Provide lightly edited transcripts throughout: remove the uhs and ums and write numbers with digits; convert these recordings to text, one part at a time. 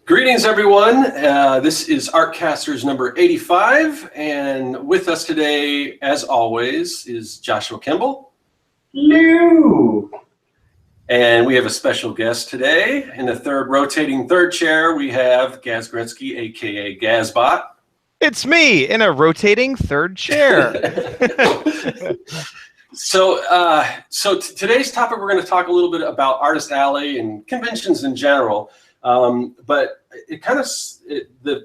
Greetings, everyone. This is Artcasters number 85, and with us today, as always, is Joshua Kemble. Hello. And we have a special guest today. In the rotating third chair, we have Gaz Gretsky AKA Gazbot. It's me in a rotating third chair. So today's topic, we're going to talk a little bit about Artist Alley and conventions in general. But it kind of,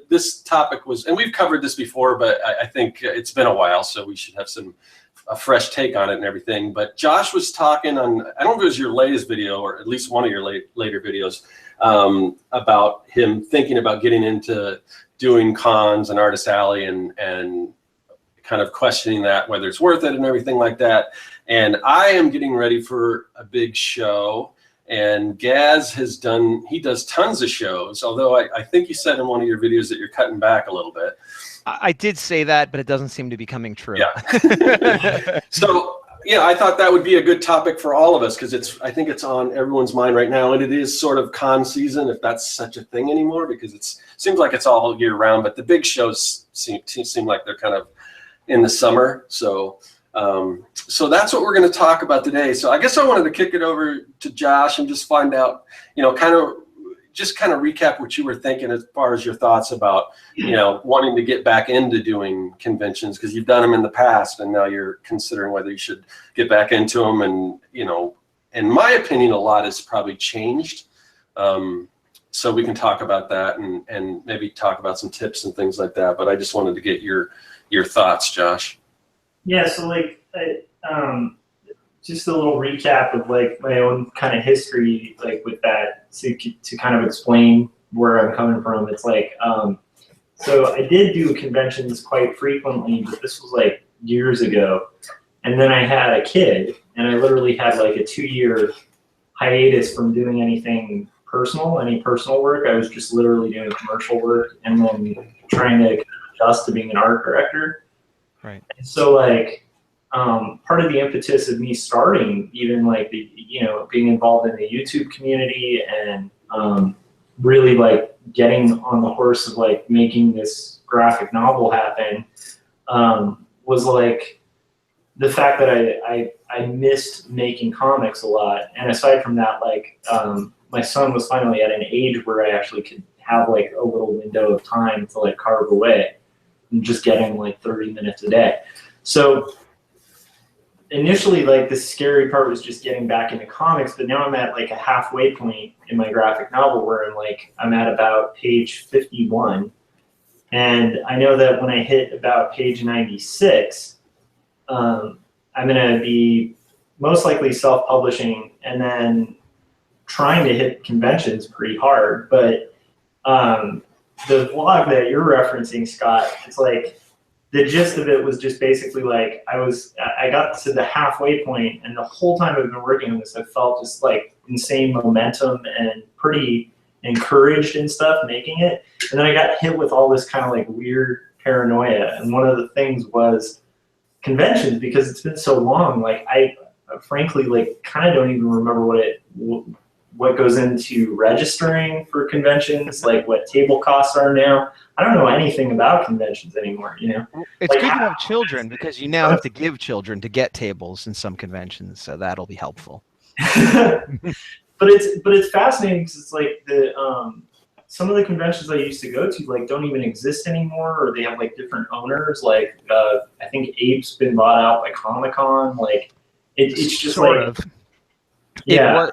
this topic was, and we've covered this before, but I think it's been a while, so we should have a fresh take on it and everything. But Josh was talking on, I don't know if it was your latest video or at least one of your later videos, about him thinking about getting into doing cons and Artist Alley and kind of questioning that, whether it's worth it and everything like that. And I am getting ready for a big show. And Gaz does tons of shows, although I think you said in one of your videos that you're cutting back a little bit. I did say that, but it doesn't seem to be coming true. Yeah. So, yeah, I thought that would be a good topic for all of us because I think it's on everyone's mind right now. And it is sort of con season, if that's such a thing anymore, because it seems like it's all year round. But the big shows seem like they're kind of in the summer. So that's what we're going to talk about today. So I guess I wanted to kick it over to Josh and just find out, kind of recap what you were thinking as far as your thoughts about, wanting to get back into doing conventions because you've done them in the past and now you're considering whether you should get back into them. And, in my opinion, a lot has probably changed. So we can talk about that and maybe talk about some tips and things like that. But I just wanted to get your thoughts, Josh. Yeah, so just a little recap of my own kind of history with that to kind of explain where I'm coming from. It's so I did do conventions quite frequently, but this was years ago. And then I had a kid and I literally had a 2-year hiatus from doing any personal work. I was just literally doing commercial work and then trying to adjust to being an art director. Right. And so part of the impetus of me starting even being involved in the YouTube community and really getting on the horse of making this graphic novel happen was the fact that I missed making comics a lot. And aside from that, my son was finally at an age where I actually could have a little window of time to carve away. And just getting 30 minutes a day. So initially, the scary part was just getting back into comics, but now I'm at a halfway point in my graphic novel where I'm at about page 51. And I know that when I hit about page 96, I'm gonna be most likely self-publishing and then trying to hit conventions pretty hard. But the vlog that you're referencing, Scott, it's the gist of it was just basically I got to the halfway point and the whole time I've been working on this, I felt just insane momentum and pretty encouraged and stuff making it. And then I got hit with all this kind of weird paranoia. And one of the things was conventions because it's been so long. I frankly kind of don't even remember what goes into registering for conventions, what table costs are now. I don't know anything about conventions anymore, It's good to have children because you now have to give children to get tables in some conventions, so that'll be helpful. But it's fascinating because it's some of the conventions I used to go to don't even exist anymore, or they have different owners. I think Ape's been bought out by Comic-Con. It's just sort of. Yeah.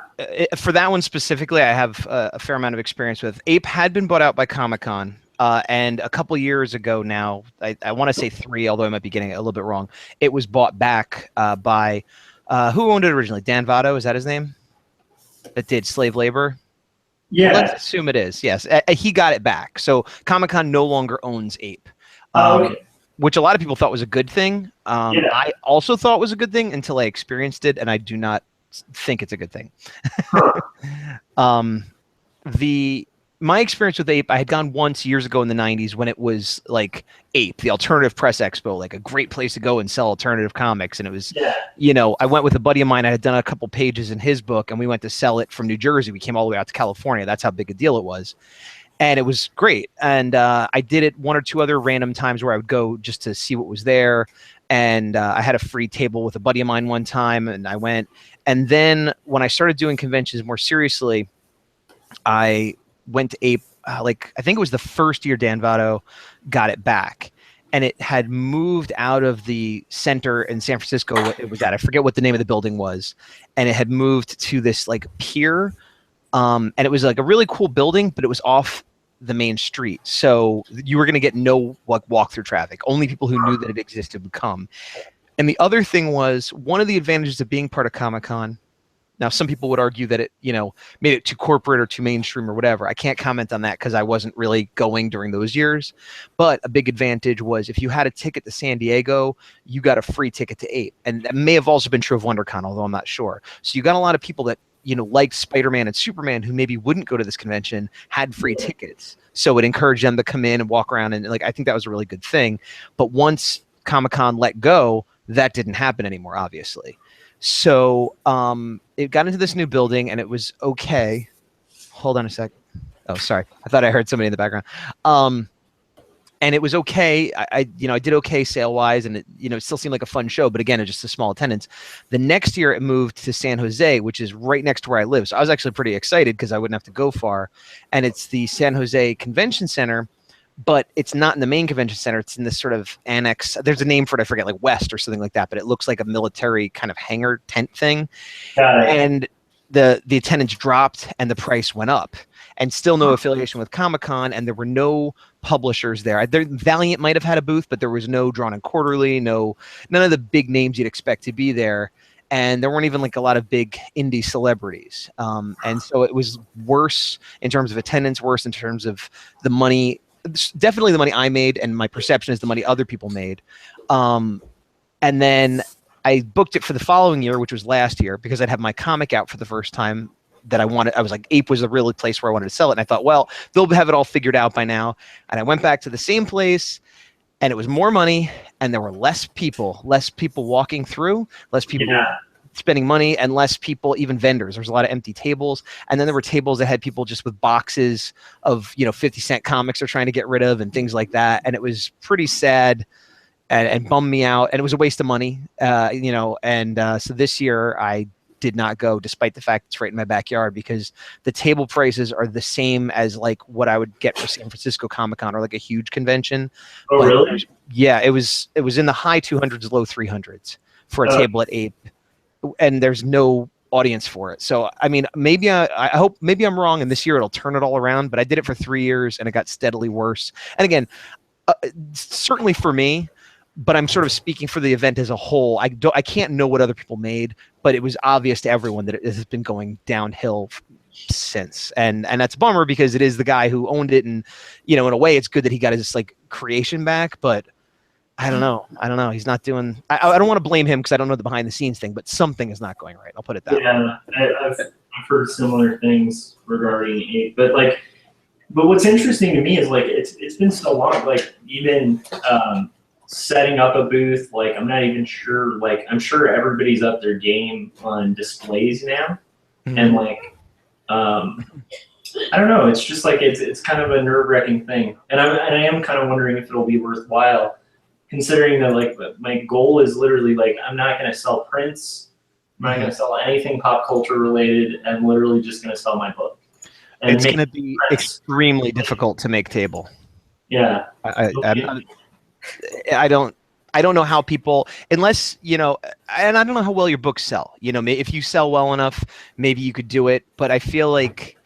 For that one specifically, I have a fair amount of experience with. Ape had been bought out by Comic-Con, and a couple years ago now, I want to say 3, although I might be getting it a little bit wrong, it was bought back by, who owned it originally? Dan Votto, is that his name? That did Slave Labor? Yeah. Let's assume it is, yes. He got it back. So Comic-Con no longer owns Ape. Okay. Which a lot of people thought was a good thing. I also thought was a good thing until I experienced it, and I do not think it's a good thing. My experience with Ape, I had gone once years ago in the 90s when it was Ape, the Alternative Press Expo, a great place to go and sell alternative comics. And it was, I went with a buddy of mine. I had done a couple pages in his book and we went to sell it from New Jersey. We came all the way out to California. That's how big a deal it was. And it was great. And I did it one or two other random times where I would go just to see what was there. And I had a free table with a buddy of mine one time, and I went. And then when I started doing conventions more seriously, I went to Ape, like I think it was the first year Dan Votto got it back. And it had moved out of the center in San Francisco. It was at, I forget what the name of the building was. And it had moved to this like pier. And it was like a really cool building, but it was off the main street. So you were going to get no like walk-through traffic. Only people who knew that it existed would come. And the other thing was, one of the advantages of being part of Comic-Con, now some people would argue that it, you know, made it too corporate or too mainstream or whatever. I can't comment on that because I wasn't really going during those years. But a big advantage was if you had a ticket to San Diego, you got a free ticket to Ape. And that may have also been true of WonderCon, although I'm not sure. So you got a lot of people that, you know, liked Spider-Man and Superman who maybe wouldn't go to this convention, had free tickets. So it encouraged them to come in and walk around. And like, I think that was a really good thing. But once Comic-Con let go, that didn't happen anymore, obviously. So it got into this new building and it was okay. Hold on a sec. Oh, sorry. I thought I heard somebody in the background. And it was okay. I did okay sale-wise, and it still seemed like a fun show. But again, it's just a small attendance. The next year, it moved to San Jose, which is right next to where I live. So I was actually pretty excited because I wouldn't have to go far. And it's the San Jose Convention Center, but it's not in the main convention center. It's in this sort of annex. There's a name for it. I forget, like West or something like that. But it looks like a military kind of hangar tent thing. Got it. And the attendance dropped and the price went up. And still no affiliation with Comic-Con, and there were no publishers there. Valiant might have had a booth, but there was no Drawn and Quarterly, none of the big names you'd expect to be there. And there weren't even like a lot of big indie celebrities. And so it was worse in terms of attendance, worse in terms of the money. Definitely the money I made, and my perception is the money other people made. And then I booked it for the following year, which was last year, because I'd have my comic out for the first time that I wanted. I was like, Ape was the really place where I wanted to sell it. And I thought, well, they'll have it all figured out by now. And I went back to the same place, and it was more money, and there were less people walking through, less people spending money, and less people, even vendors. There was a lot of empty tables. And then there were tables that had people just with boxes of, 50-cent comics they're trying to get rid of and things like that. And it was pretty sad and bummed me out. And it was a waste of money, so this year I did not go, despite the fact it's right in my backyard, because the table prices are the same as like what I would get for San Francisco Comic-Con or like a huge convention. Oh, really? Yeah, it was in the high 200s, low 300s for a table at Ape, and there's no audience for it. So I mean, maybe I hope maybe I'm wrong, and this year it'll turn it all around. But I did it for 3 years, and it got steadily worse. And again, certainly for me. But I'm sort of speaking for the event as a whole. I can't know what other people made, but it was obvious to everyone that it has been going downhill since. And that's a bummer because it is the guy who owned it, and in a way it's good that he got his like creation back, but I don't know. He's not doing. I don't want to blame him because I don't know the behind the scenes thing, but something is not going right. I'll put it that way. Yeah, I've heard similar things regarding Ape, but what's interesting to me is like it's been so long. Like even setting up a booth, like I'm not even sure. Like I'm sure everybody's up their game on displays now, and like I don't know. It's just like it's kind of a nerve-wracking thing, and I am kind of wondering if it'll be worthwhile, considering that like my goal is literally like I'm not going to sell prints, I'm not going to sell anything pop culture related. I'm literally just going to sell my book. And it's going to be extremely difficult to make table. Yeah, I don't know how people, unless, and I don't know how well your books sell. If you sell well enough, maybe you could do it. But I feel like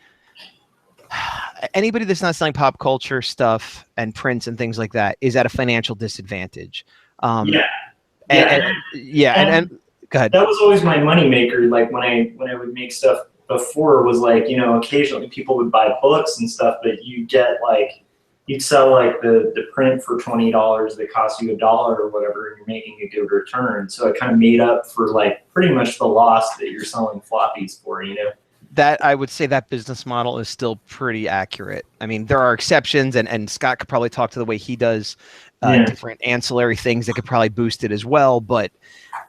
anybody that's not selling pop culture stuff and prints and things like that is at a financial disadvantage. And go ahead. That was always my moneymaker. Like when I would make stuff before, was like, occasionally people would buy books and stuff, but you get like, you'd sell like the print for $20 that cost you $1 or whatever, and you're making a good return. So it kind of made up for like pretty much the loss that you're selling floppies for, that I would say that business model is still pretty accurate. I mean, there are exceptions, and Scott could probably talk to the way he does different ancillary things that could probably boost it as well. But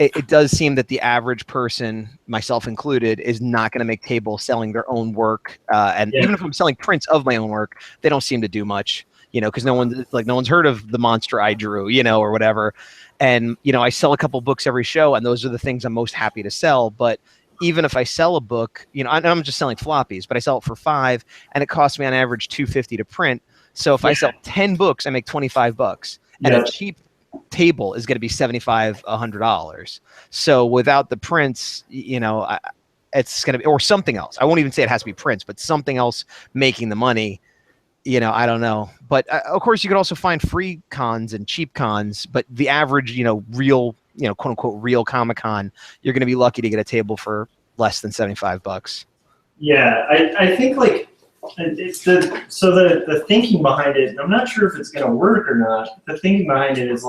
it does seem that the average person, myself included, is not going to make tables selling their own work. And even if I'm selling prints of my own work, they don't seem to do much, because no one's heard of the monster I drew, or whatever. And, I sell a couple books every show, and those are the things I'm most happy to sell. But even if I sell a book, I'm just selling floppies, but I sell it for $5, and it costs me on average $250 to print. So if I sell 10 books, I make $25, and a cheap table is going to be $75, $100. So without the prints, it's going to be, or something else. I won't even say it has to be prints, but something else making the money. I don't know. But of course, you could also find free cons and cheap cons. But the average, real, quote unquote, real Comic-Con, you're going to be lucky to get a table for less than $75. Yeah, I think it's the thinking behind it. And I'm not sure if it's going to work or not. The thinking behind it is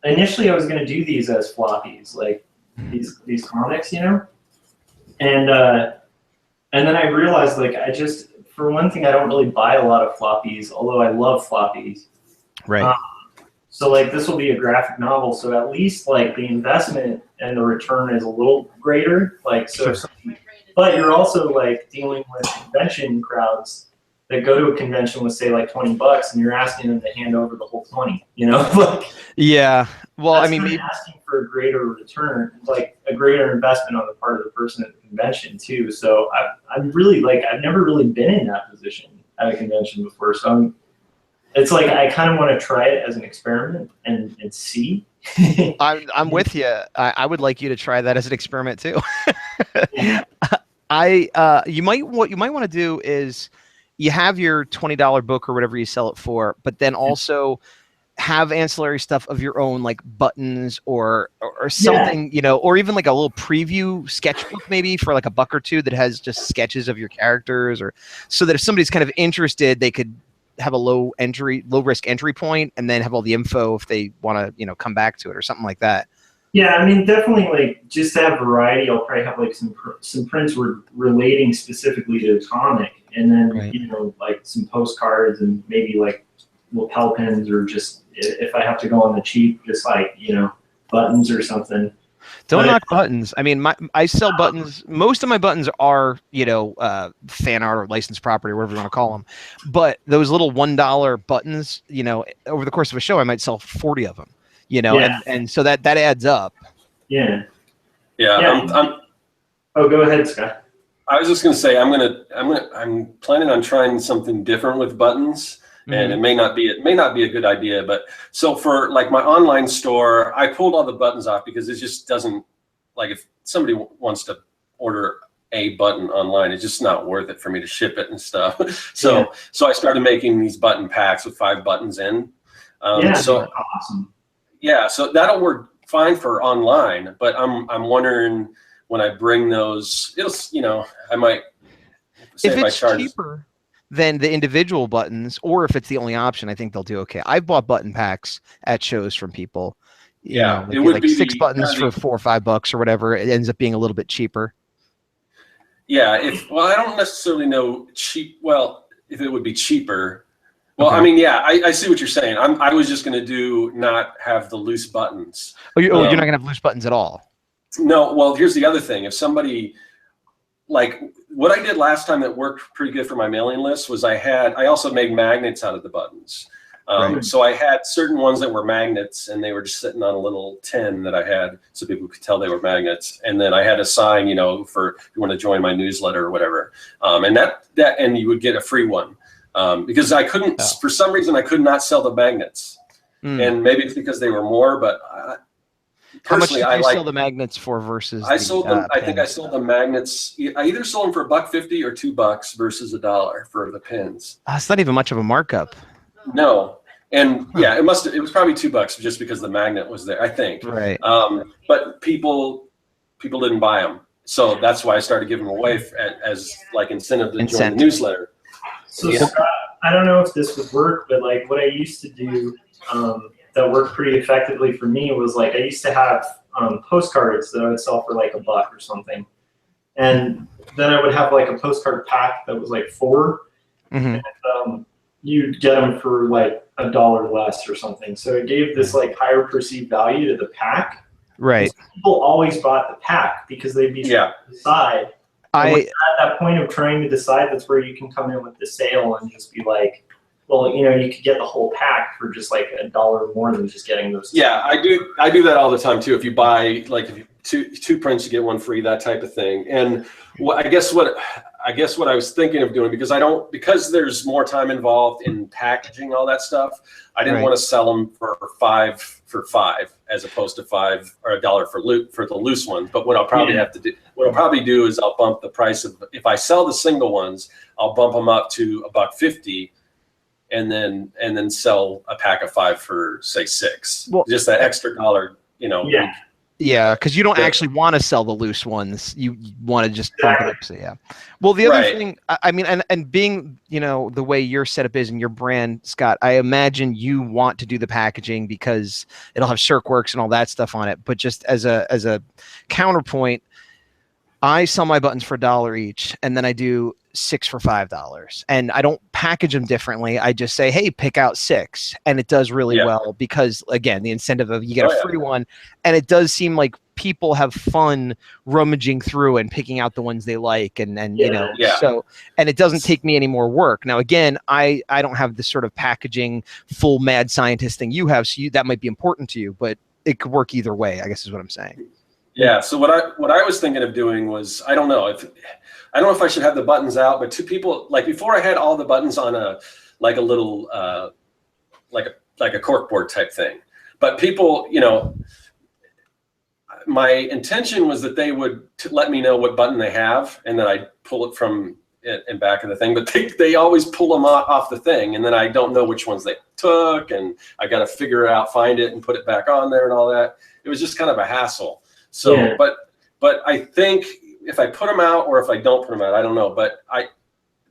initially I was going to do these as floppies, these comics, and then I realized for one thing, I don't really buy a lot of floppies, although I love floppies. Right. So this will be a graphic novel, so at least the investment and the return is a little greater. But you're also dealing with convention crowds that go to a convention with say $20, and you're asking them to hand over the whole 20. Yeah. Well, I mean, maybe asking for a greater return, a greater investment on the part of the person at the convention too. So I'm really I've never really been in that position at a convention before. So it's I kind of want to try it as an experiment and see. I'm with you. I would like you to try that as an experiment too. You might want to do is you have your $20 book or whatever you sell it for, but then also have ancillary stuff of your own, like buttons or something, or even a little preview sketchbook maybe for a buck or two that has just sketches of your characters, or so that if somebody's kind of interested, they could have a low risk entry point and then have all the info if they want to, come back to it or something like that. Yeah, I mean, definitely just to have variety, I'll probably have some prints relating specifically to the comic, and then, some postcards and maybe lapel pins, or just if I have to go on the cheap, just buttons or something. Don't knock buttons. I mean, I sell buttons. Most of my buttons are, fan art or licensed property, or whatever you want to call them. But those little $1 buttons, over the course of a show, I might sell 40 of them. And so that adds up. Yeah. Yeah. Oh, go ahead, Scott. I was just going to say I'm planning on trying something different with buttons. And it may not be a good idea, but so for my online store, I pulled all the buttons off because it just doesn't, if somebody wants to order a button online, it's just not worth it for me to ship it and stuff. So I started making these button packs with 5 buttons in. So awesome. Yeah, so that'll work fine for online, but I'm wondering when I bring those, it'll I might say if I it's charge cheaper than the individual buttons, or if it's the only option, I think they'll do okay. I've bought button packs at shows from people. It would be 6 buttons for $4 or $5 or whatever. It ends up being a little bit cheaper. Yeah, I don't necessarily know cheap. Well, if it would be cheaper. Well, okay. I mean, yeah, I see what you're saying. I was just going to not have the loose buttons. Oh, you're not going to have loose buttons at all? No. Well, here's the other thing. If somebody what I did last time that worked pretty good for my mailing list was I also made magnets out of the buttons. Right. So I had certain ones that were magnets, and they were just sitting on a little tin that I had so people could tell they were magnets. And then I had a sign, for if you want to join my newsletter or whatever. And you would get a free one. Because I couldn't, for some reason, I could not sell the magnets. And maybe it's because they were more, but how much did you sell the magnets for versus I sold them. I think I sold the magnets. I either sold them for $1.50 or $2 versus $1 for the pins. It's not even much of a markup. No. And yeah, it was probably $2 just because the magnet was there, I think. Right. But people didn't buy them. So that's why I started giving them away as incentive to join the newsletter. So Scott, I don't know if this would work, but what I used to do that worked pretty effectively for me was I used to have postcards that I would sell for $1 or something. And then I would have like a postcard pack that was like 4. Mhm. And, you'd get them for like $1 less or something. So it gave this like higher perceived value to the pack. Right. People always bought the pack because they'd be trying to decide. And at that point of trying to decide, that's where you can come in with the sale and just be like, well, you know, you could get the whole pack for just like $1 more than just getting those. Yeah, I do that all the time too. If you buy like if you, two prints, you get one free, that type of thing. And I guess what I was thinking of doing, because there's more time involved in packaging all that stuff, I didn't want to sell them for $5 as opposed to $5 or $1 for the loose one. But what I'll probably do is I'll bump the price of, if I sell the single ones, I'll bump them up to $1.50. And then sell a pack of 5 for say $6. Well, just that extra $1, you know. Yeah. Yeah, because you don't actually want to sell the loose ones. You want to just bump it up. So yeah. Well, the other thing, I mean, and being, you know, the way your setup is and your brand, Scott, I imagine you want to do the packaging because it'll have Serkworks and all that stuff on it. But just as a counterpoint, I sell my buttons for $1 each, and then I do 6 for $5, and I don't package them differently. I just say, hey, pick out 6, and it does really well because, again, the incentive of you get a free one, and it does seem like people have fun rummaging through and picking out the ones they like, and you know, so, and it doesn't take me any more work. Now, again, I don't have this sort of packaging full mad scientist thing you have, so that might be important to you, but it could work either way, I guess is what I'm saying. Yeah. So what I was thinking of doing was, I don't know if I should have the buttons out, but to people, like before I had all the buttons on a little like a corkboard type thing. But people, you know, my intention was that they would let me know what button they have, and then I pull it from in back of the thing. But they always pull them off the thing, and then I don't know which ones they took, and I got to find it and put it back on there and all that. It was just kind of a hassle. So, but I think if I put them out or if I don't put them out, I don't know. But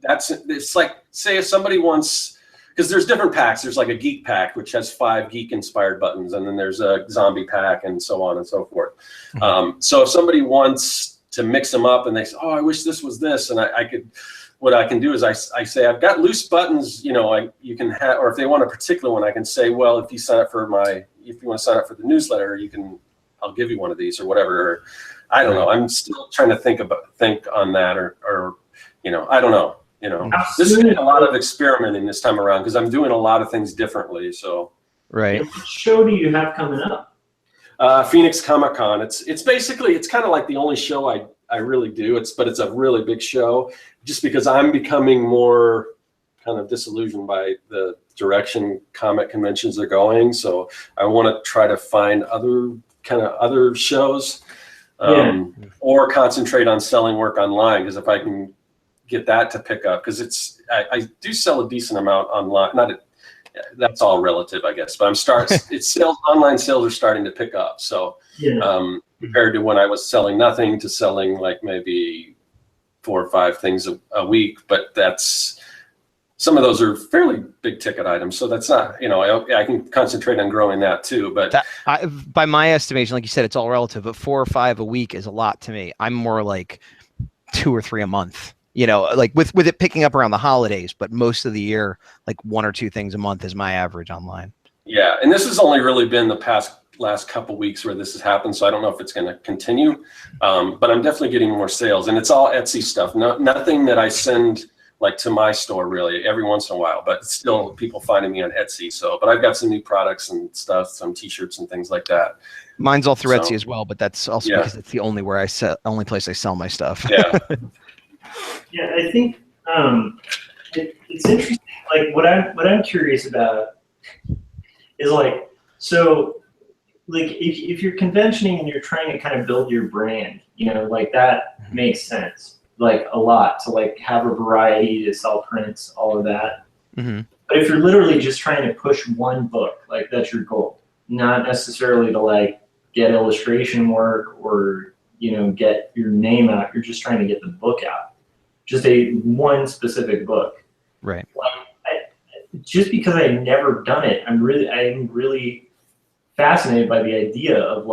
it's like, say if somebody wants, because there's different packs. There's like a geek pack, which has 5 geek inspired buttons. And then there's a zombie pack and so on and so forth. So if somebody wants to mix them up and they say, oh, I wish this was this. And what I can do is I say, I've got loose buttons, you know, you can have, or if they want a particular one, I can say, well, if you sign up if you want to sign up for the newsletter, I'll give you one of these or whatever. Or, I don't know. I'm still trying to think on that or, you know, I don't know. You know, this has been a lot of experimenting this time around because I'm doing a lot of things differently. So, right. What show do you have coming up? Phoenix Comic Con. It's basically, it's kind of like the only show I really do. But it's a really big show just because I'm becoming more kind of disillusioned by the direction comic conventions are going. So I want to try to find other shows or concentrate on selling work online, because if I can get that to pick up, because I do sell a decent amount online. That's all relative, I guess, but online sales are starting to pick up. So compared to when I was selling nothing to selling like maybe 4 or 5 things a week, but some of those are fairly big ticket items. So that's not, you know, I can concentrate on growing that too. But by my estimation, like you said, it's all relative, but 4 or 5 a week is a lot to me. I'm more like 2 or 3 a month, you know, like with it picking up around the holidays, but most of the year, like 1 or 2 things a month is my average online. Yeah. And this has only really been the last couple weeks where this has happened. So I don't know if it's going to continue, but I'm definitely getting more sales, and it's all Etsy stuff. Nothing that I send like to my store really every once in a while, but still people finding me on Etsy. So, but I've got some new products and stuff, some t-shirts and things like that. Mine's all through Etsy as well, but that's also because it's the only place I sell my stuff. Yeah. Yeah. I think, it's interesting. Like what I'm curious about is like, so like if you're conventioning and you're trying to kind of build your brand, you know, like that makes sense. Like a lot to like have a variety to sell prints, all of that. Mm-hmm. But if you're literally just trying to push one book, like that's your goal, not necessarily to like get illustration work or, you know, get your name out. You're just trying to get the book out, just one specific book. Right. Like, just because I've never done it, I'm really fascinated by the idea of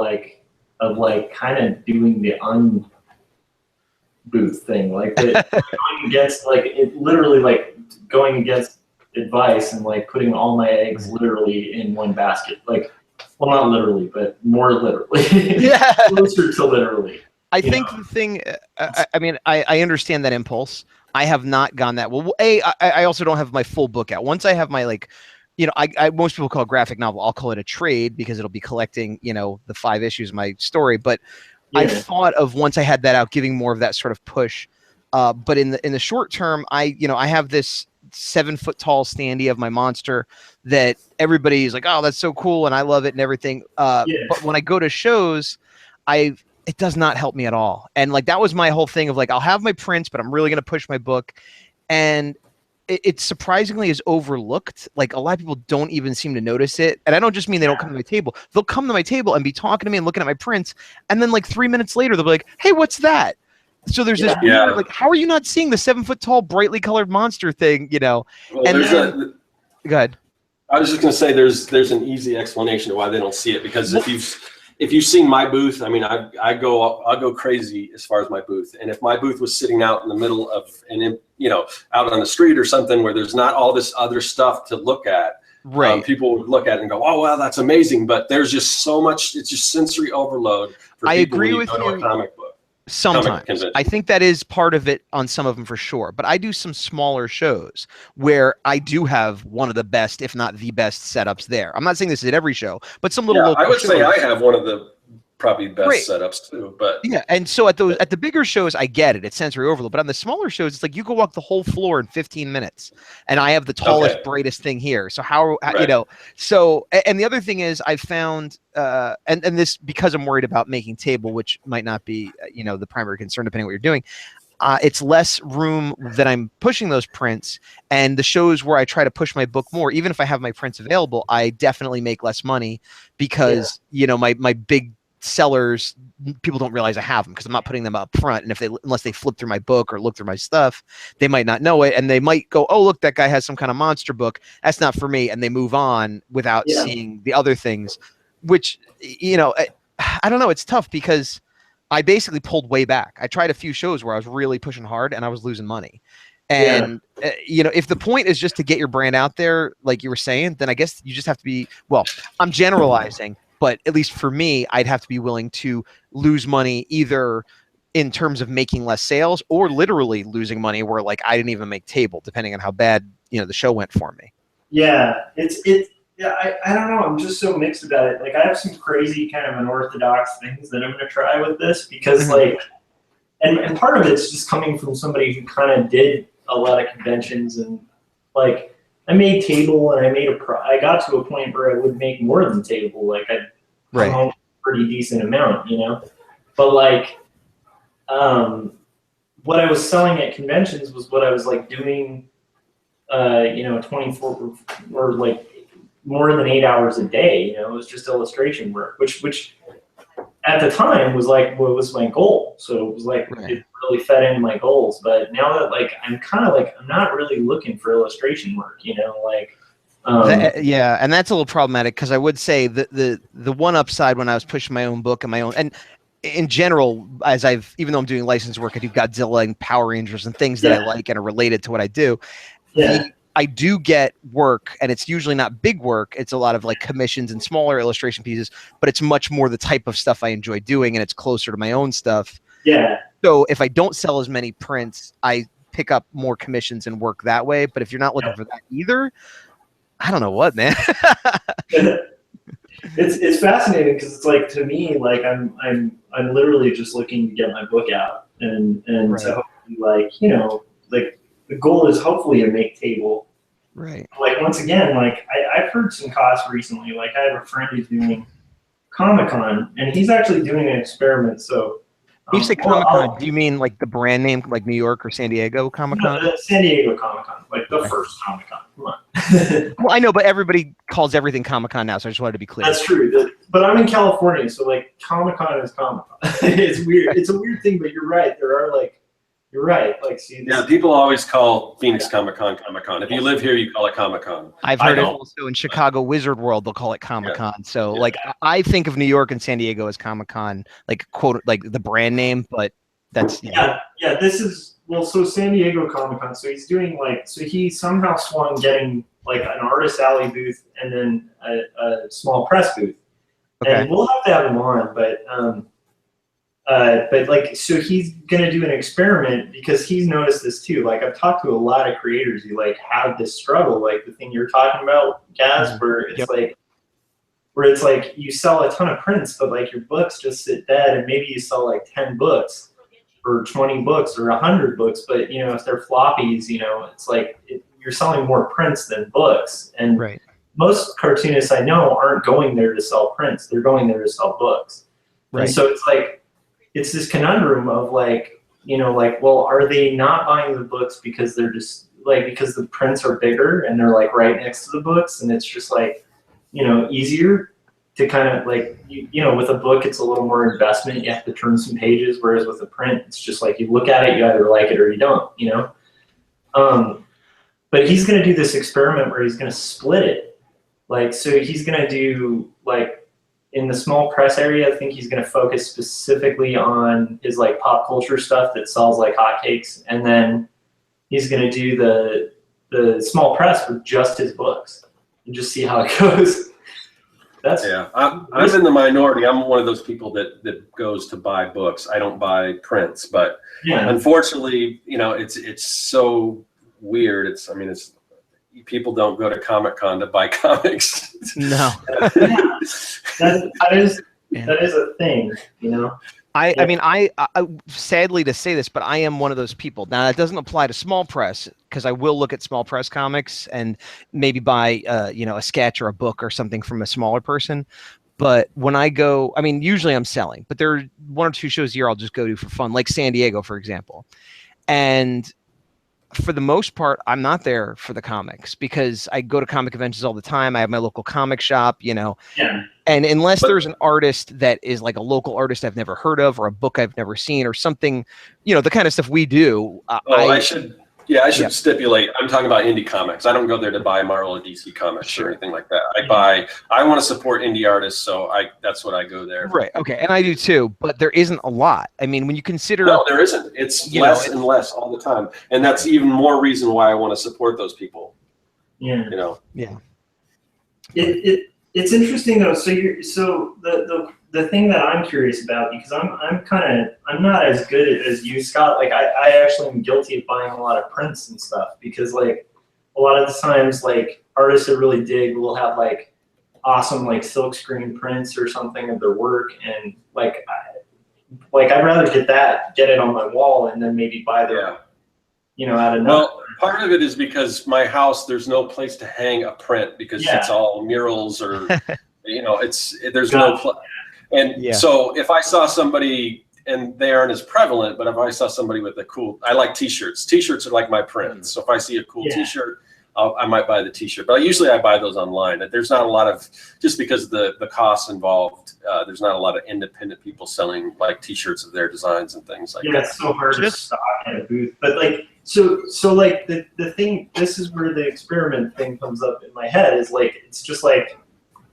kind of doing booth thing, like that going against like it literally like going against advice and like putting all my eggs literally in one basket. Like, well, not literally, but more literally. Yeah. Closer to literally. I think the thing, I mean, I understand that impulse. I have not gone that well. I also don't have my full book out. Once I have my like, you know, I most people call it graphic novel. I'll call it a trade because it'll be collecting, you know, the 5 issues of my story. But I thought of once I had that out, giving more of that sort of push. But in the short term, I have this 7 foot tall standee of my monster that everybody's like, oh, that's so cool, and I love it and everything. But when I go to shows, it does not help me at all. And like that was my whole thing of like, I'll have my prints, but I'm really going to push my book. And it surprisingly is overlooked. Like a lot of people don't even seem to notice it. And I don't just mean they don't come to my table. They'll come to my table and be talking to me and looking at my prints. And then like 3 minutes later, they'll be like, hey, what's that? So there's this weird, like, how are you not seeing the 7 foot tall, brightly colored monster thing, you know? Well, and then, go ahead. I was just going to say there's an easy explanation of why they don't see it, because if you've seen my booth, I mean, I'll go crazy as far as my booth. And if my booth was sitting out in the middle of out on the street or something where there's not all this other stuff to look at, right? People would look at it and go, "Oh, wow, that's amazing!" But there's just so much; it's just sensory overload for people. I agree with you. To a comic book. Sometimes I think that is part of it on some of them for sure. But I do some smaller shows where I do have one of the best, if not the best, setups there. I'm not saying this is at every show, but some little local I would shows, say I have one of the probably best setups too. But yeah, and so at the bigger shows, I get it. It's sensory overload. But on the smaller shows, it's like you can walk the whole floor in 15 minutes, and I have the tallest, brightest thing here. So how you know? So and the other thing is, I found and this because I'm worried about making table, which might not be the primary concern depending on what you're doing. It's less room that I'm pushing those prints, and the shows where I try to push my book more, even if I have my prints available, I definitely make less money because my big sellers, people don't realize I have them because I'm not putting them up front, and unless they flip through my book or look through my stuff, they might not know it, and they might go, oh, look, that guy has some kind of monster book, that's not for me, and they move on without seeing the other things, which I don't know, it's tough because I basically pulled way back. I tried a few shows where I was really pushing hard and I was losing money. And, if the point is just to get your brand out there, like you were saying, then I guess you just have to be, well, I'm generalizing, but at least for me, I'd have to be willing to lose money either in terms of making less sales or literally losing money where like I didn't even make table, depending on how bad, the show went for me. Yeah, I don't know. I'm just so mixed about it. Like I have some crazy kind of unorthodox things that I'm going to try with this because like, and part of it's just coming from somebody who kind of did a lot of conventions and like I made table and I got to a point where I would make more than table. Like I'd come home with a pretty decent amount, but like, what I was selling at conventions was what I was like doing, 24 or like more than 8 hours a day. It was just illustration work, which at the time was like what was my goal. So it was like it really fed into my goals. But now that like I'm kind of like I'm not really looking for illustration work, and that's a little problematic because I would say the one upside when I was pushing my own book and my own and in general, even though I'm doing licensed work, I do Godzilla and Power Rangers and things that I like and are related to what I do. I do get work, and it's usually not big work. It's a lot of like commissions and smaller illustration pieces, but it's much more the type of stuff I enjoy doing, and it's closer to my own stuff. Yeah. So if I don't sell as many prints, I pick up more commissions and work that way. But if you're not looking for that either, I don't know what, man. It's fascinating because it's like to me, like I'm literally just looking to get my book out and to hopefully like the goal is hopefully to make table. Right. Like once again, like I've heard some costs recently. Like I have a friend who's doing Comic-Con and he's actually doing an experiment. So when you say Comic-Con, do you mean like the brand name, like New York or San Diego Comic-Con? No, San Diego Comic-Con, like the first Comic-Con. Come on. Well, I know, but everybody calls everything Comic-Con now, so I just wanted to be clear. That's true. But I'm in California, so like Comic-Con is Comic-Con. It's weird. It's a weird thing, but you're right. There are like, you're right. Like, see, people always call Phoenix Comic-Con Comic-Con. If you live here, you call it Comic-Con. I've heard it also in Chicago Wizard World, they'll call it Comic-Con. So like I think of New York and San Diego as Comic-Con, like quote, like the brand name, but That's yeah. This is so San Diego Comic-Con. So he's doing so he somehow swung getting like an artist alley booth and then a small press booth. Okay. And we'll have to have him on, but so he's gonna do an experiment because he's noticed this too. Like I've talked to a lot of creators who like have this struggle, like the thing you're talking about, Gaz, where it's where it's like you sell a ton of prints, but like your books just sit dead, and maybe you sell like 10 books or 20 books or 100 books, but you know if they're floppies, you know it's like you're selling more prints than books, and most cartoonists I know aren't going there to sell prints; they're going there to sell books. And so it's like it's this conundrum of like, you know, like, well, are they not buying the books because they're just like because the prints are bigger and they're like right next to the books, and it's just like, you know, easier to kind of like, you know, with a book, it's a little more investment. You have to turn some pages, whereas with a print, it's just like you look at it, you either like it or you don't, you know? But he's going to do this experiment where he's going to split it. Like, so he's going to do like in the small press area, I think he's going to focus specifically on his like pop culture stuff that sells like hotcakes. And then he's going to do the small press with just his books and just see how it goes. I'm in the minority. I'm one of those people that goes to buy books. I don't buy prints, but unfortunately, you know, it's so weird. It's people don't go to Comic-Con to buy comics. No, that is a thing, you know. I mean, I sadly to say this, but I am one of those people. Now, that doesn't apply to small press because I will look at small press comics and maybe buy, you know, a sketch or a book or something from a smaller person. But when I go, I mean, usually I'm selling, but there are 1 or 2 shows a year I'll just go to for fun, like San Diego, for example. And for the most part, I'm not there for the comics because I go to comic conventions all the time. I have my local comic shop, you know. Yeah. And unless there's an artist that is like a local artist I've never heard of or a book I've never seen or something, you know, the kind of stuff we do. I should stipulate, I'm talking about indie comics. I don't go there to buy Marvel or DC comics or anything like that. I want to support indie artists, so that's what I go there. Right. Okay. And I do too, but there isn't a lot. I mean, when you consider. No, there isn't. It's less and less all the time. And that's even more reason why I want to support those people. Yeah. You know? Yeah. It's interesting though. So the thing that I'm curious about, because I'm not as good as you, Scott. Like I actually am guilty of buying a lot of prints and stuff because like a lot of the times like artists that really dig will have like awesome like silk screen prints or something of their work, and like I'd rather get it on my wall and then maybe buy the you know, out of well, part of it is because my house, there's no place to hang a print because it's all murals or, you know, there's no place. And so if I saw somebody, and they aren't as prevalent, but if I saw somebody with I like t-shirts. T-shirts are like my prints. So if I see a cool t-shirt, I might buy the t-shirt. But usually I buy those online. There's not a lot of, just because of the costs involved, there's not a lot of independent people selling like t-shirts of their designs and things like that. Yeah, it's so hard to stock at a booth. But like, so like the thing, this is where the experiment thing comes up in my head is like, it's just like,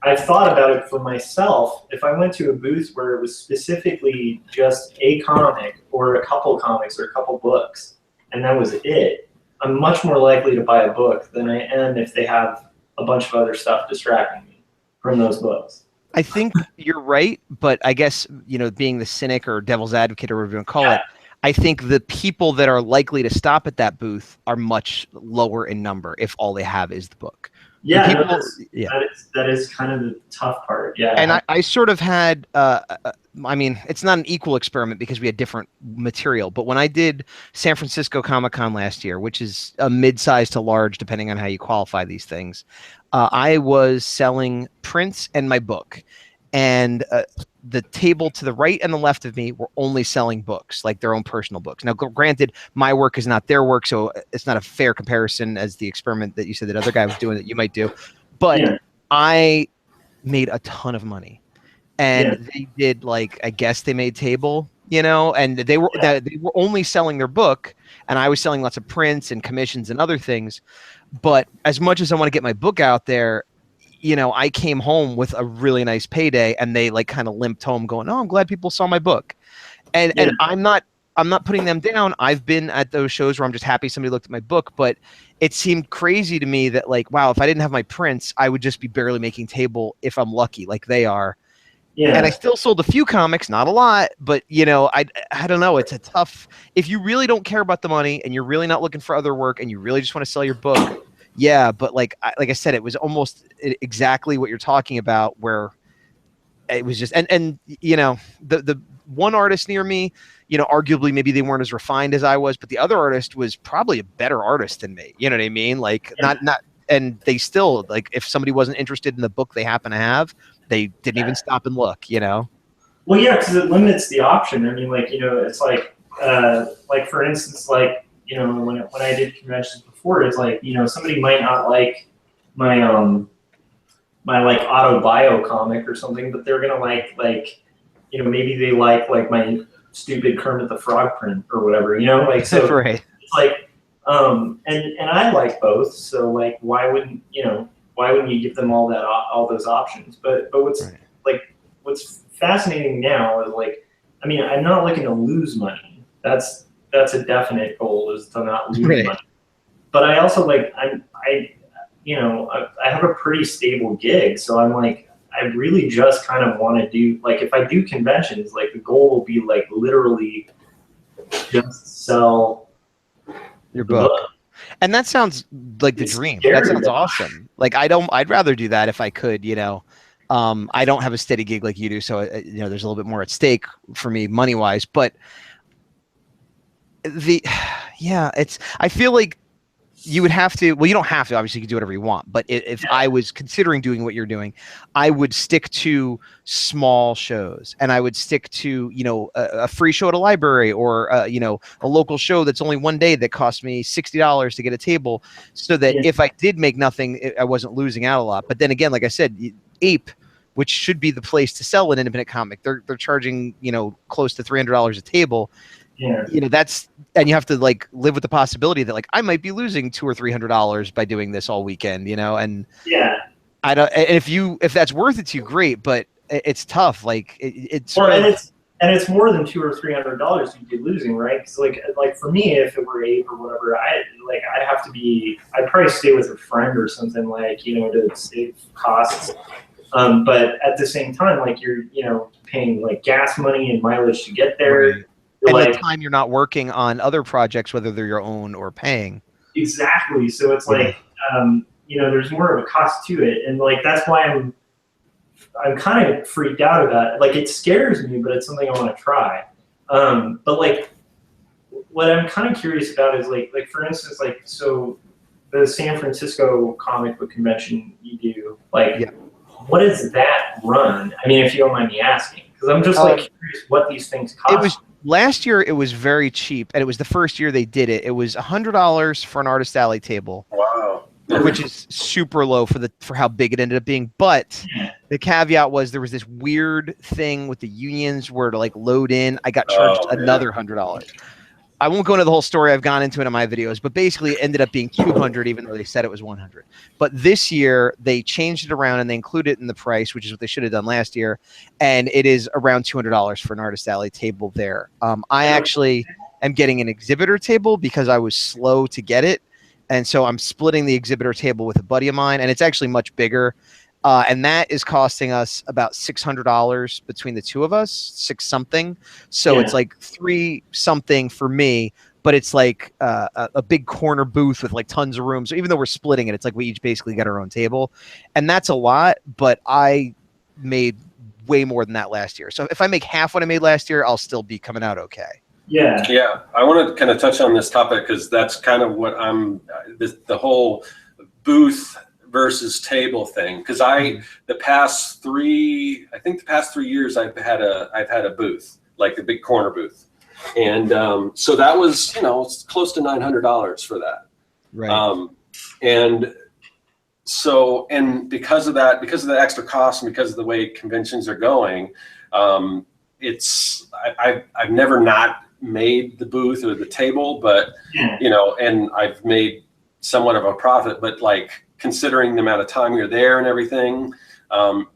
I've thought about it for myself. If I went to a booth where it was specifically just a comic or a couple comics or a couple books, and that was it, I'm much more likely to buy a book than I am if they have a bunch of other stuff distracting me from those books. I think you're right, but I guess, you know, being the cynic or devil's advocate or whatever you want to call it, I think the people that are likely to stop at that booth are much lower in number if all they have is the book. Yeah, that is kind of the tough part. Yeah, and I sort of had, I mean, it's not an equal experiment because we had different material. But when I did San Francisco Comic-Con last year, which is a mid-size to large, depending on how you qualify these things, I was selling prints and my book. And the table to the right and the left of me were only selling books, like their own personal books. Now, granted, my work is not their work, so it's not a fair comparison as the experiment that you said that other guy was doing that you might do. But I made a ton of money. And they did, like, I guess they made table, you know, and they were only selling their book, and I was selling lots of prints and commissions and other things. But as much as I want to get my book out there, you know, I came home with a really nice payday, and they like kind of limped home going, "Oh, I'm glad people saw my book." And I'm not I'm not putting them down. I've been at those shows where I'm just happy somebody looked at my book, but it seemed crazy to me that like, wow, if I didn't have my prints, I would just be barely making table if I'm lucky, like they are. Yeah. And I still sold a few comics, not a lot, but you know, I don't know. It's a tough, if you really don't care about the money and you're really not looking for other work and you really just want to sell your book. Yeah. But like I said, it was almost exactly what you're talking about, where it was just, and you know, the one artist near me, you know, arguably maybe they weren't as refined as I was, but the other artist was probably a better artist than me. You know what I mean? Like not, and they still, like, if somebody wasn't interested in the book they happen to have, they didn't even stop and look, you know? Well, yeah, because it limits the option. I mean, like, you know, it's like for instance, like, you know, when I did conventions before, it's like, you know, somebody might not like my my like autobio comic or something, but they're gonna like, you know, maybe they like my stupid Kermit the Frog print or whatever, you know, like, so Right. it's like, and I like both, so like, why wouldn't you give them all those options? But what's Right. like, what's fascinating now is like, I mean, I'm not looking to lose money. That's a definite goal, is to not lose Right. money. But I also like, you know, I have a pretty stable gig, so I'm like, I really just kind of want to do, like, if I do conventions, like the goal will be like literally just sell Your the book. And that sounds like the It's dream. scary, That sounds though. awesome. Like I'd rather do that if I could, you know. I don't have a steady gig like you do, so you know, there's a little bit more at stake for me money wise. But yeah, I feel like you would have to. Well, you don't have to. Obviously, you can do whatever you want. But if I was considering doing what you're doing, I would stick to small shows, and I would stick to, you know, a free show at a library, or you know, a local show that's only one day that cost me $60 to get a table, so that if I did make nothing, I wasn't losing out a lot. But then again, like I said, Ape, which should be the place to sell an independent comic, they're charging, you know, close to $300 a table. Yeah. You know, and you have to like live with the possibility that like I might be losing $200 or $300 by doing this all weekend, you know. And Yeah. I don't, and if that's worth it to you, great, but it's tough. Like it's Well, and it's more than $200 or $300 you'd be losing, right? Because like for me, if it were Ape or whatever, I'd probably stay with a friend or something, like, you know, to save costs. But at the same time, like, you're, you know, paying like gas money and mileage to get there. Right. And like, the time you're not working on other projects, whether they're your own or paying. Exactly. So it's like, you know, there's more of a cost to it, and like that's why I'm kind of freaked out about it. Like, it scares me, but it's something I want to try. But like, what I'm kind of curious about is like for instance, like, so the San Francisco comic book convention you do, like, what does that run? I mean, if you don't mind me asking, because I'm just like curious what these things cost. Last year, it was very cheap, and it was the first year they did it. It was $100 for an Artist Alley table. Wow. Which is super low for how big it ended up being. But the caveat was there was this weird thing with the unions where to like load in, I got charged another $100. I won't go into the whole story. I've gone into it in my videos, but basically it ended up being $200, even though they said it was $100. But this year they changed it around and they included it in the price, which is what they should have done last year. And it is around $200 for an Artist Alley table there. I actually am getting an exhibitor table because I was slow to get it. And so I'm splitting the exhibitor table with a buddy of mine, and it's actually much bigger. And that is costing us about $600 between the two of us, six something. So it's like $3 something for me, but it's like a big corner booth with like tons of room. So even though we're splitting it, it's like we each basically got our own table, and that's a lot. But I made way more than that last year. So if I make half what I made last year, I'll still be coming out okay. Yeah. Yeah. I want to kind of touch on this topic because that's kind of what the whole booth versus table thing. Because the past 3 years I've had a booth, like the big corner booth. And so that was, you know, it's close to $900 for that. Right. And so, and because of the extra cost and because of the way conventions are going, I've never not made the booth or the table, but you know, and I've made somewhat of a profit, but like considering the amount of time you're there and everything, I'm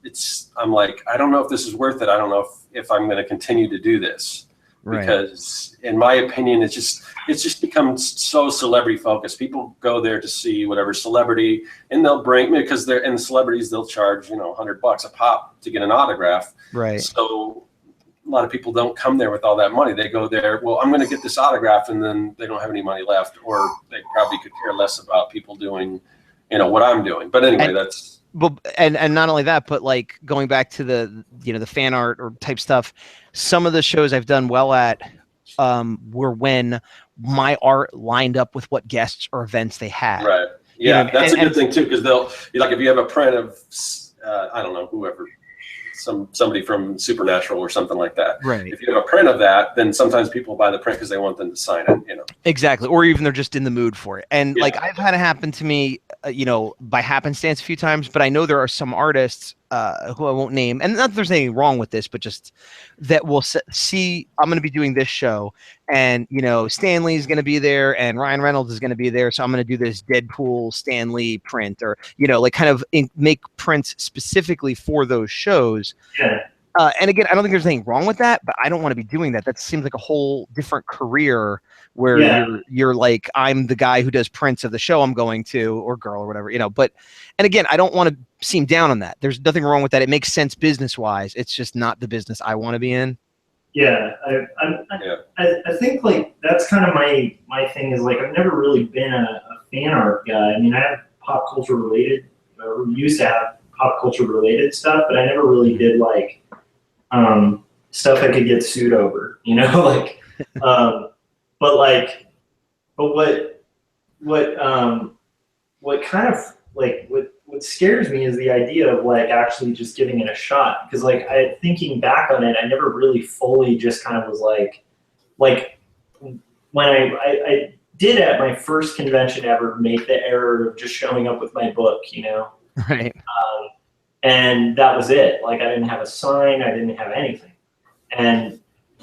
like, I don't know if this is worth it. I don't know if I'm going to continue to do this. because in my opinion, it's just become so celebrity focused. People go there to see whatever celebrity, and they'll bring, because they're, and the celebrities, they'll charge, $100 a pop to get an autograph. Right. So a lot of people don't come there with all that money. They go there, well, I'm going to get this autograph, and then they don't have any money left, or they probably could care less about people doing, what I'm doing. But anyway, that's. But and not only that, but like going back to the the fan art or type stuff, some of the shows I've done well at were when my art lined up with what guests or events they had. Right. Yeah, that's a good thing too, because they'll, like, if you have a print of I don't know, whoever, somebody from Supernatural or something like that. Right. If you have a print of that, then sometimes people buy the print because they want them to sign it. Exactly, or even they're just in the mood for it. And like I've had it happen to me, by happenstance a few times. But I know there are some artists who I won't name, and not that there's anything wrong with this, but just that will see I'm going to be doing this show, and Stan Lee's going to be there, and Ryan Reynolds is going to be there, so I'm going to do this Deadpool Stan Lee print, or like kind of make prints specifically for those shows. Yeah. And again, I don't think there's anything wrong with that, but I don't want to be doing that. That seems like a whole different career where you're like, I'm the guy who does prints of the show I'm going to, or girl or whatever, But, and again, I don't want to seem down on that. There's nothing wrong with that. It makes sense business wise. It's just not the business I want to be in. Yeah, I think like that's kind of my thing is like I've never really been a fan art guy. I mean, I have pop culture related, or used to have pop culture related stuff, but I never really did like stuff I could get sued over, like, but what kind of like what scares me is the idea of like actually just giving it a shot, because like thinking back on it, I never really fully just kind of was like when I did at my first convention ever make the error of just showing up with my book, Right. And that was it. Like I didn't have a sign, I didn't have anything. And,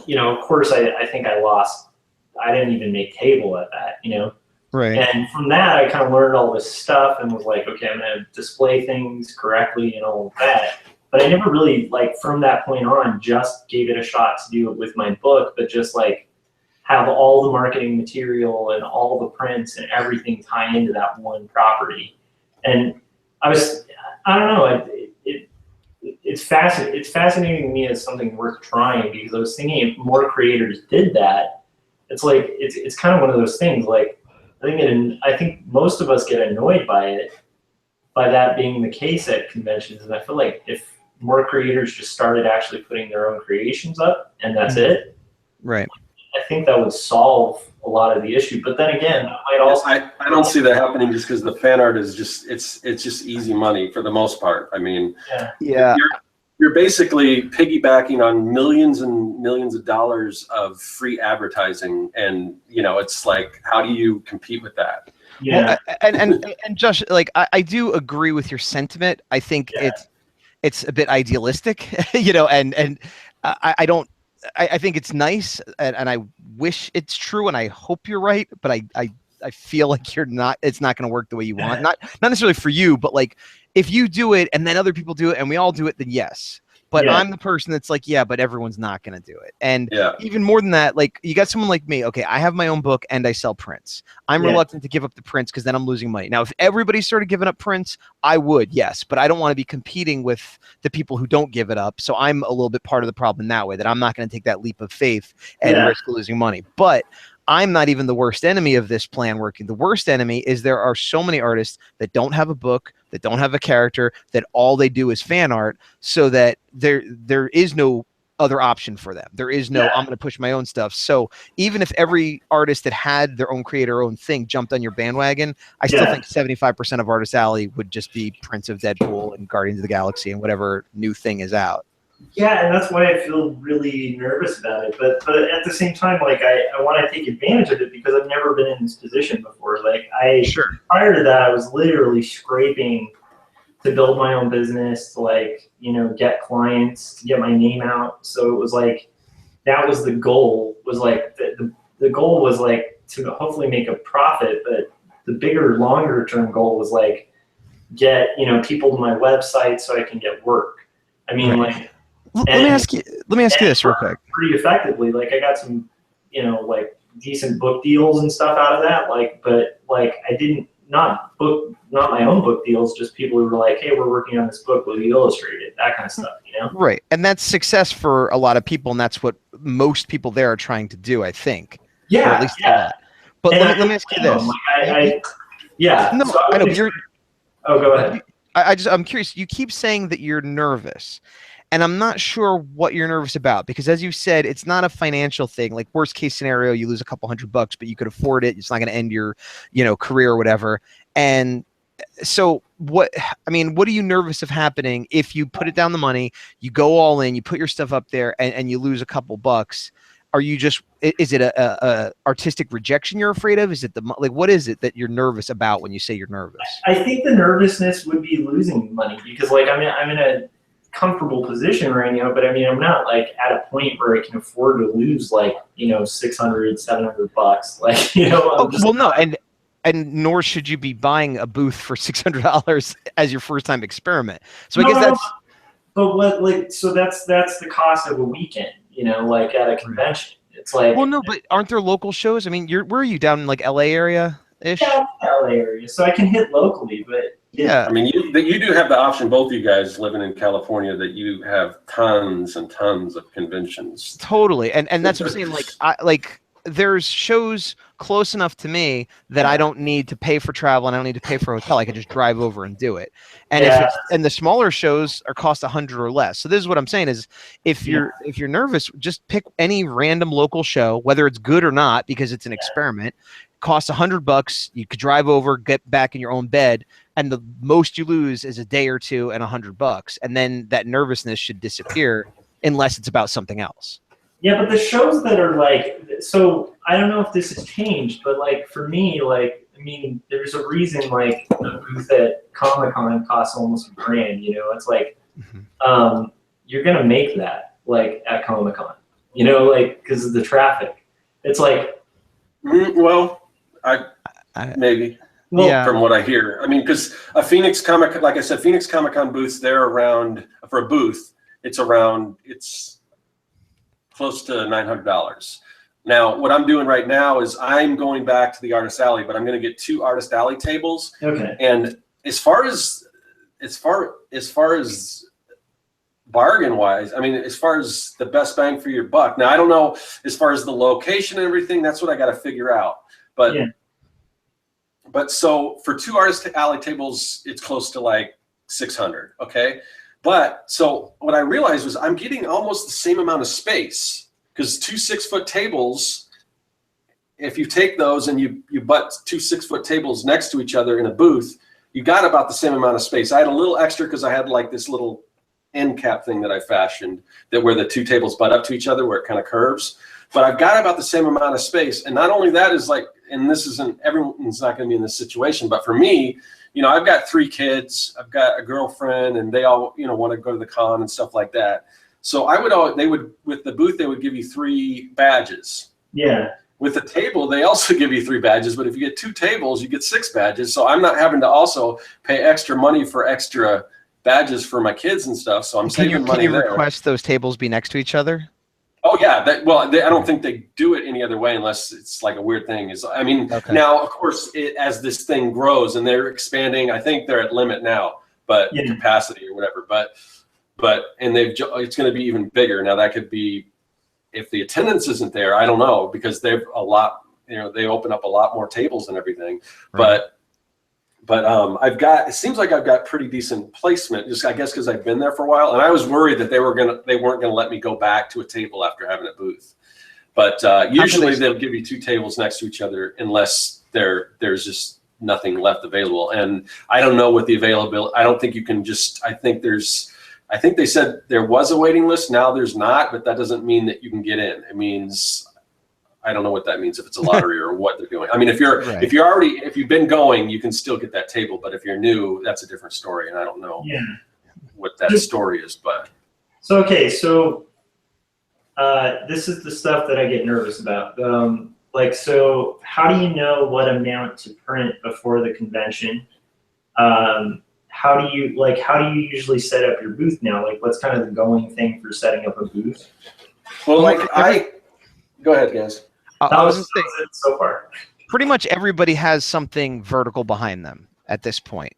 of course I think I didn't even make table at that, Right. And from that, I kind of learned all this stuff and was like, okay, I'm going to display things correctly and all of that. But I never really, like, from that point on, just gave it a shot to do it with my book, but just like have all the marketing material and all the prints and everything tie into that one property. And I don't know, it's fascinating to me as something worth trying, because I was thinking if more creators did that, it's like, it's kind of one of those things, like, I think most of us get annoyed by that being the case at conventions. And I feel like if more creators just started actually putting their own creations up and that's it, right, I think that would solve a lot of the issue. But then again, I don't see that happening, just because the fan art is just it's just easy money for the most part. I mean, you're basically piggybacking on millions and millions of dollars of free advertising, and it's like, how do you compete with that? Yeah. Well, and Josh, like I do agree with your sentiment. I think it's a bit idealistic, and I don't. I think it's nice, and I wish it's true, and I hope you're right, but I feel like you're not. It's not going to work the way you want. Not necessarily for you, but like if you do it and then other people do it and we all do it, then yes. But I'm the person that's like, but everyone's not going to do it. And even more than that, like you got someone like me. Okay, I have my own book and I sell prints. I'm reluctant to give up the prints because then I'm losing money. Now, if everybody started giving up prints, I would, yes. But I don't want to be competing with the people who don't give it up. So I'm a little bit part of the problem in that way, that I'm not going to take that leap of faith and risk losing money. But I'm not even the worst enemy of this plan working. The worst enemy is there are so many artists that don't have a book, that don't have a character, that all they do is fan art, so that there is no other option for them. There is no, I'm going to push my own stuff. So even if every artist that had their own creator, own thing jumped on your bandwagon, I still think 75% of Artist Alley would just be prints of Deadpool and Guardians of the Galaxy and whatever new thing is out. Yeah, and that's why I feel really nervous about it. But at the same time, like I want to take advantage of it, because I've never been in this position before. Like prior to that, I was literally scraping to build my own business, to like, get clients, to get my name out. So it was like, that was the goal, was like, the goal was like to hopefully make a profit. But the bigger, longer term goal was like, get, people to my website so I can get work. I mean, like, Let me ask you this real quick. Pretty effectively, like I got some, like decent book deals and stuff out of that. But I didn't not my own book deals, just people who were like, hey, we're working on this book, will you illustrate it? That kind of stuff, Right, and that's success for a lot of people, and that's what most people there are trying to do, I think. Yeah, or at least that. But let me ask you this. No, so I know. Oh, go ahead. I'm curious. You keep saying that you're nervous, and I'm not sure what you're nervous about, because as you said, it's not a financial thing. Like worst case scenario, you lose a couple $100, but you could afford it. It's not going to end your, career or whatever. And so what are you nervous of happening if you put it down the money, you go all in, you put your stuff up there, and you lose a couple bucks? Are you is it a artistic rejection you're afraid of? Is it what is it that you're nervous about when you say you're nervous? I think the nervousness would be losing money, because I'm in a comfortable position right now, but I'm not at a point where I can afford to lose $600, $700. And nor should you be buying a booth for $600 as your first time experiment. So I guess that's. But so that's the cost of a weekend. At a convention, it's well, no, but aren't there local shows? Where are you, down in LA area ish? Yeah, LA area, so I can hit locally, but yeah. You do have the option, both of you guys living in California, that you have tons and tons of conventions. Totally, and that's what I'm saying. There's shows close enough to me that I don't need to pay for travel and I don't need to pay for a hotel. I can just drive over and do it. And and the smaller shows cost $100 or less. So this is what I'm saying is, if you're nervous, just pick any random local show, whether it's good or not, because it's an experiment. Costs $100. You could drive over, get back in your own bed, and the most you lose is a day or two and $100. And then that nervousness should disappear, unless it's about something else. Yeah, but the shows that are so I don't know if this has changed, but for me, there's a reason a booth at Comic-Con costs almost $1,000. It's you're gonna make that at Comic-Con, because of the traffic. It's maybe. Well, yeah. From what I hear, because a Phoenix Comic, like I said, Phoenix Comic-Con booths, they're around for a booth. It's close to $900. Now, what I'm doing right now is I'm going back to the Artist Alley, but I'm going to get 2 Artist Alley tables. Okay. And as far as bargain wise, as far as the best bang for your buck. Now, I don't know as far as the location and everything. That's what I got to figure out. But but so for 2 Artist Alley tables, it's close to $600. Okay. But so what I realized was I'm getting almost the same amount of space, because 2 6-foot tables, if you take those and you butt 2 6-foot tables next to each other in a booth, you got about the same amount of space. I had a little extra because I had this little end cap thing that I fashioned where the 2 tables butt up to each other, where it kind of curves. But I've got about the same amount of space. And not only that is and this isn't, everyone's not going to be in this situation, but for me, I've got 3 kids, I've got a girlfriend, and they all, want to go to the con and stuff like that. So with the booth, they would give you 3 badges. Yeah. With the table, they also give you 3 badges, but if you get 2 tables, you get 6 badges. So I'm not having to also pay extra money for extra badges for my kids and stuff. So I'm saving money there. Can you request those tables be next to each other? Oh yeah, I don't think they do it any other way unless it's a weird thing. Now of course, as this thing grows and they're expanding, I think they're at limit now, but capacity or whatever. But it's going to be even bigger. Now that could be, if the attendance isn't there, I don't know, because they've they open up a lot more tables and everything. Right. But it seems like I've got pretty decent placement, just I guess because I've been there for a while, and I was worried that they weren't gonna let me go back to a table after having a booth. But usually they'll give you 2 tables next to each other unless there's just nothing left available. And I don't know what the availability. I don't think you can just. I think they said there was a waiting list. Now there's not, but that doesn't mean that you can get in. It means. I don't know what that means, if it's a lottery or what they're doing. If you've been going, you can still get that table. But if you're new, that's a different story. And I don't know what that story is. But so this is the stuff that I get nervous about. So how do you know what amount to print before the convention? How how do you usually set up your booth now? Like, what's kind of the going thing for setting up a booth? Well, go ahead, guys. That was it so far. Pretty much everybody has something vertical behind them at this point.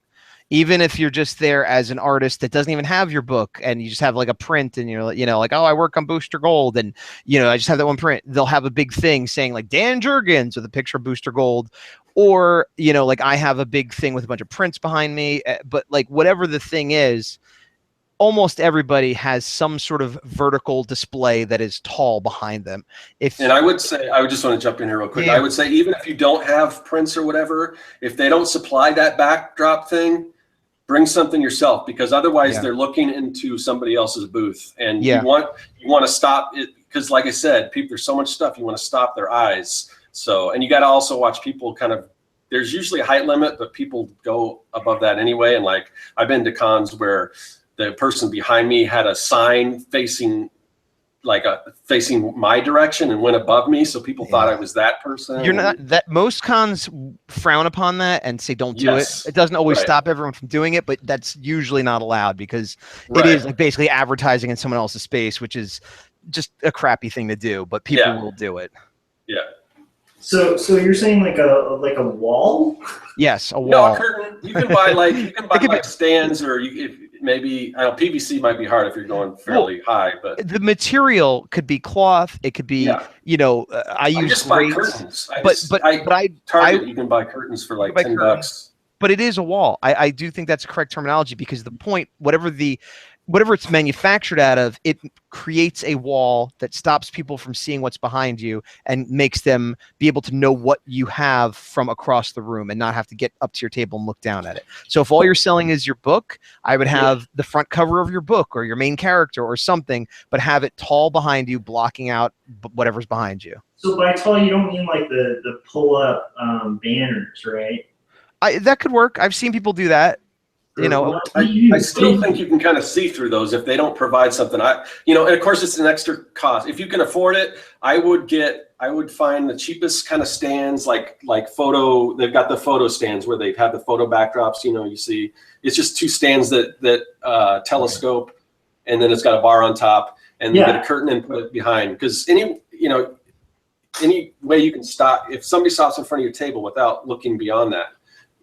Even if you're just there as an artist that doesn't even have your book and you just have like a print and you're like, oh, I work on Booster Gold and, I just have that one print. They'll have a big thing saying like Dan Jurgens with a picture of Booster Gold. Or, like I have a big thing with a bunch of prints behind me. But like whatever the thing is, almost everybody has some sort of vertical display that is tall behind them. And I would say, I would just want to jump in here real quick. Yeah. I would say even if you don't have prints or whatever, if they don't supply that backdrop thing, bring something yourself, because otherwise they're looking into somebody else's booth, and you want to stop it, because like I said, people, there's so much stuff, you want to stop their eyes. So, and you got to also watch people kind of, there's usually a height limit, but people go above that anyway. And like I've been to cons where the person behind me had a sign facing my direction and went above me, so people thought I was that person. You're not that. Most cons frown upon that and say don't do it. It doesn't always stop everyone from doing it, but that's usually not allowed, because it is like basically advertising in someone else's space, which is just a crappy thing to do, but people will do it. Yeah. So you're saying like a wall? Yes, a wall. No, a curtain. You can buy like stands, or maybe PVC might be hard if you're going fairly high, but the material could be cloth. It could be I use just buy curtains. You can buy curtains for like $10. But it is a wall. I do think that's correct terminology, because the point, whatever it's manufactured out of, it creates a wall that stops people from seeing what's behind you and makes them be able to know what you have from across the room and not have to get up to your table and look down at it. So if all you're selling is your book, I would have the front cover of your book or your main character or something, but have it tall behind you, blocking out whatever's behind you. So by tall, you don't mean like the pull-up banners, right? That could work. I've seen people do that. I still think you can kind of see through those if they don't provide something. And of course it's an extra cost. If you can afford it, I would find the cheapest kind of stands, like photo. They've got the photo stands where they have the photo backdrops. You see, it's just two stands that telescope, and then it's got a bar on top, and you get a curtain and put it behind. Because any way you can stop, if somebody stops in front of your table without looking beyond that,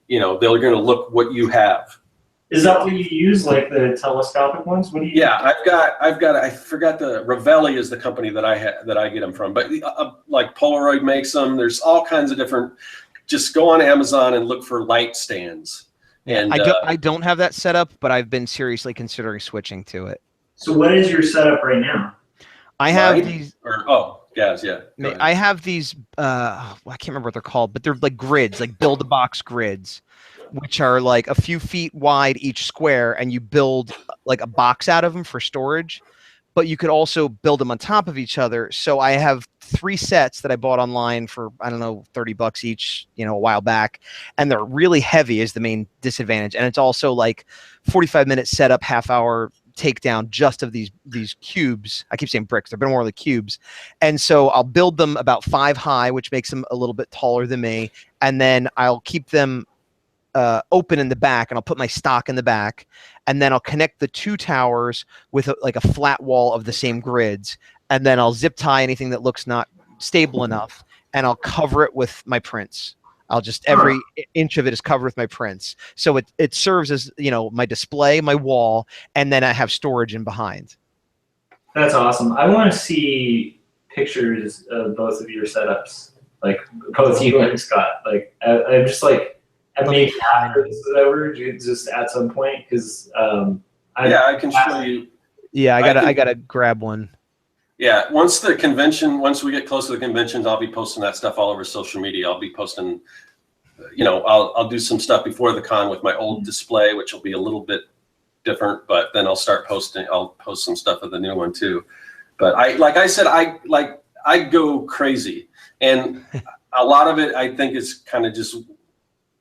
they're going to look what you have. Is that what you use, like the telescopic ones? What do you? Yeah, I've got. I forgot the Ravelli is the company that I get them from, but like Polaroid makes them. There's all kinds of different. Just go on Amazon and look for light stands. And I don't have that set up, but I've been seriously considering switching to it. So what is your setup right now? I have these. Gaz, yeah. I have these. I can't remember what they're called, but they're like grids, like build-a-box grids, which are like a few feet wide each square, and you build like a box out of them for storage. But you could also build them on top of each other. So I have 3 sets that I bought online for, I don't know, $30 each, a while back, and they're really heavy is the main disadvantage. And it's also like 45-minute setup, half-hour takedown just of these cubes. I keep saying bricks, they're more like cubes. And so I'll build them about 5 high, which makes them a little bit taller than me. And then I'll keep them open in the back, and I'll put my stock in the back, and then I'll connect the 2 towers with like a flat wall of the same grids, and then I'll zip tie anything that looks not stable enough, and I'll cover it with my prints. I'll just, every inch of it is covered with my prints. So it serves as, my display, my wall, and then I have storage in behind. That's awesome. I want to see pictures of both of your setups, like both you and Scott. Like I'm just like, I maybe after this is over, just at some point, because I can show you. Yeah, I gotta grab one. Yeah, once we get close to the conventions, I'll be posting that stuff all over social media. I'll be posting, I'll do some stuff before the con with my old display, which will be a little bit different, but then I'll post some stuff of the new one too. But I go crazy, and a lot of it I think is kind of just,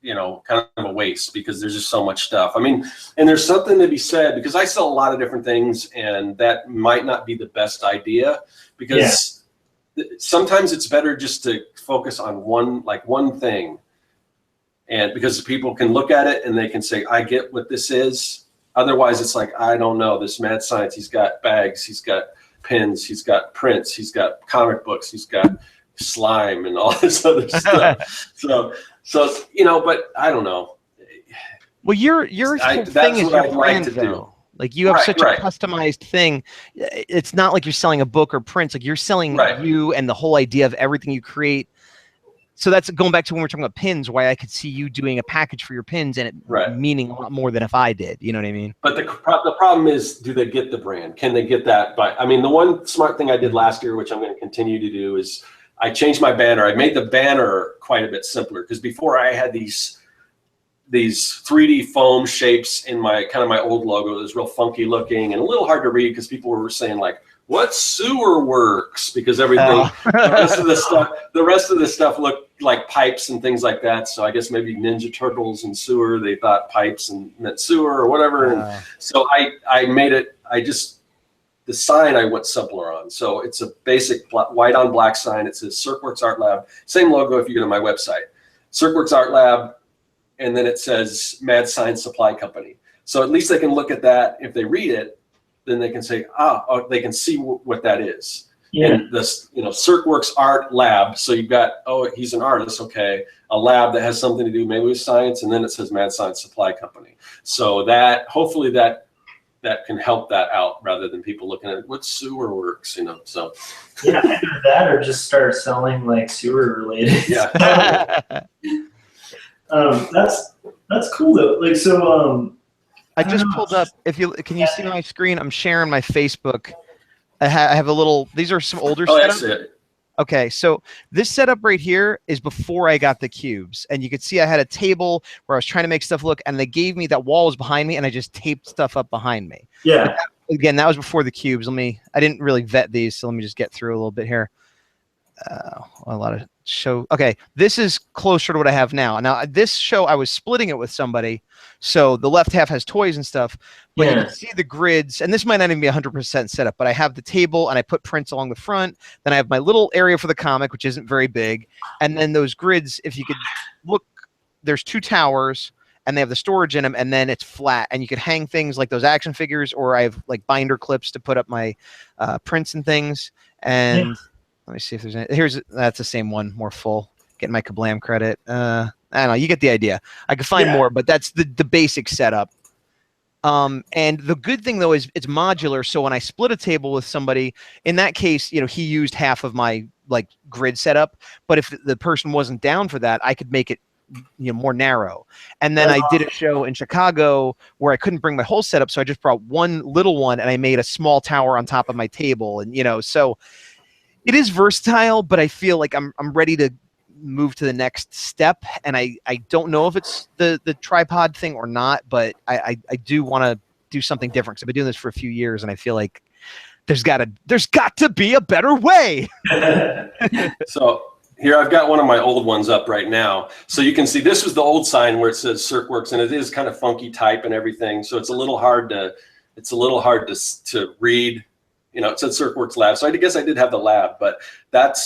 kind of a waste, because there's just so much stuff. I mean, and there's something to be said, because I sell a lot of different things, and that might not be the best idea, because sometimes it's better just to focus on one thing And because people can look at it and they can say, I get what this is. Otherwise, it's like, I don't know, this mad science, he's got bags, he's got pins, he's got prints, he's got comic books, he's got slime and all this other stuff. So you know, but I don't know. Well, your whole thing is your brand, though. Like you have such a customized thing. It's not like you're selling a book or prints. Like you're selling you and the whole idea of everything you create. So that's going back to when we're talking about pins, why I could see you doing a package for your pins and it meaning a lot more than if I did. You know what I mean? But the problem is, do they get the brand? Can they get that? I mean, the one smart thing I did last year, which I'm going to continue to do, is I changed my banner. I made the banner quite a bit simpler, because before I had these 3D foam shapes in my old logo. It was real funky looking and a little hard to read, because people were saying like, what's Serkworks? Because everything, the rest of the stuff looked like pipes and things like that. So I guess maybe Ninja Turtles and sewer, they thought pipes and meant sewer or whatever. And so I made it, the sign I went simpler on. So it's a basic white on black sign. It says Serkworks Art Lab. Same logo if you go to my website. Serkworks Art Lab, and then it says Mad Science Supply Company. So at least they can look at that. If they read it, then they can say, they can see what that is. Yeah. And this, Serkworks Art Lab. So you've got, he's an artist, okay, a lab that has something to do maybe with science, and then it says Mad Science Supply Company. So that, hopefully that can help that out, rather than people looking at what's Serkworks, so. Yeah, either that or just start selling like sewer related. Yeah. That's cool though. Like, so, I just pulled up, can you see my screen? I'm sharing my Facebook. I have a little, these are some older setups. That's it. Okay, so this setup right here is before I got the cubes. And you could see I had a table where I was trying to make stuff look, and they gave me, that wall was behind me, and I just taped stuff up behind me. Yeah. Again, that was before the cubes. I didn't really vet these, so let me just get through a little bit here. A lot of show. Okay, this is closer to what I have now. Now, this show, I was splitting it with somebody, so the left half has toys and stuff, but you can see the grids, and this might not even be 100% set up, but I have the table, and I put prints along the front, then I have my little area for the comic, which isn't very big, and then those grids, if you could look, there's 2 towers, and they have the storage in them, and then it's flat, and you could hang things like those action figures, or I have like binder clips to put up my prints and things, and... Let me see if there's any. That's the same one, more full. Getting my Kablam credit. I don't know. You get the idea. I could find more, but that's the basic setup. And the good thing though is it's modular. So when I split a table with somebody, in that case, he used half of my grid setup. But if the person wasn't down for that, I could make it more narrow. And then I did a show in Chicago where I couldn't bring my whole setup, so I just brought one little one, and I made a small tower on top of my table, and so. It is versatile, but I feel like I'm ready to move to the next step, and I don't know if it's the tripod thing or not, but I do want to do something different, because I've been doing this for a few years, and I feel like there's got to be a better way. So here I've got one of my old ones up right now, so you can see this was the old sign where it says Serkworks, and it is kind of funky type and everything, so it's a little hard to read. It said Serkworks Lab, so I guess I did have the lab, but that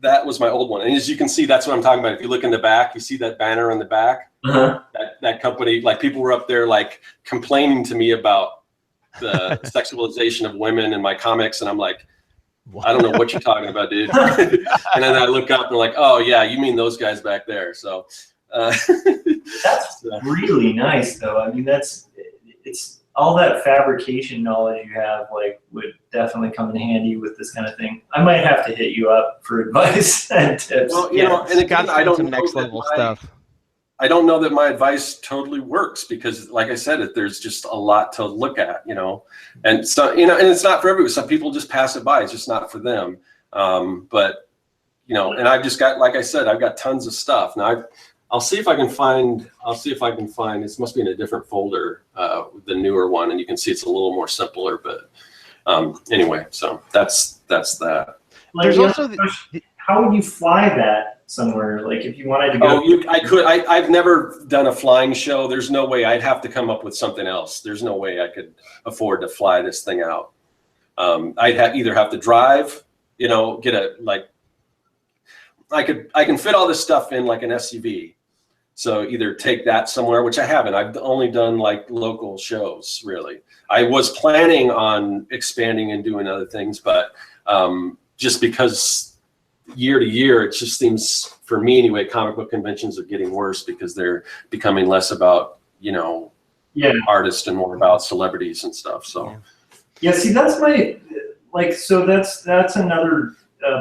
was my old one. And as you can see, that's what I'm talking about. If you look in the back, you see that banner in the back. That company, people were up there complaining to me about the sexualization of women in my comics, and I'm like, I don't know what you're talking about, dude. And then I look up and I'm like, oh yeah, you mean those guys back there? So that's really nice, though. I mean, it's. All that fabrication knowledge you have would definitely come in handy with this kind of thing. I might have to hit you up for advice and tips. Well, and again, I don't know next level stuff. I don't know that my advice totally works, because, like I said, there's just a lot to look at, and so and it's not for everyone. Some people just pass it by; it's just not for them. But and I've just got, like I said, I've got tons of stuff now. I'll see if I can find. It must be in a different folder, the newer one, and you can see it's a little more simpler. But anyway, so that's that. There's also how would you fly that somewhere? If you wanted to go. I could. I've never done a flying show. There's no way. I'd have to come up with something else. There's no way I could afford to fly this thing out. I'd either have to drive. Get a I can fit all this stuff in like an SUV. So either take that somewhere, which I haven't. I've only done like local shows, really. I was planning on expanding and doing other things, but just because year to year, it just seems, for me anyway, comic book conventions are getting worse because they're becoming less about, artists and more about celebrities and stuff. So yeah, see, that's my so that's another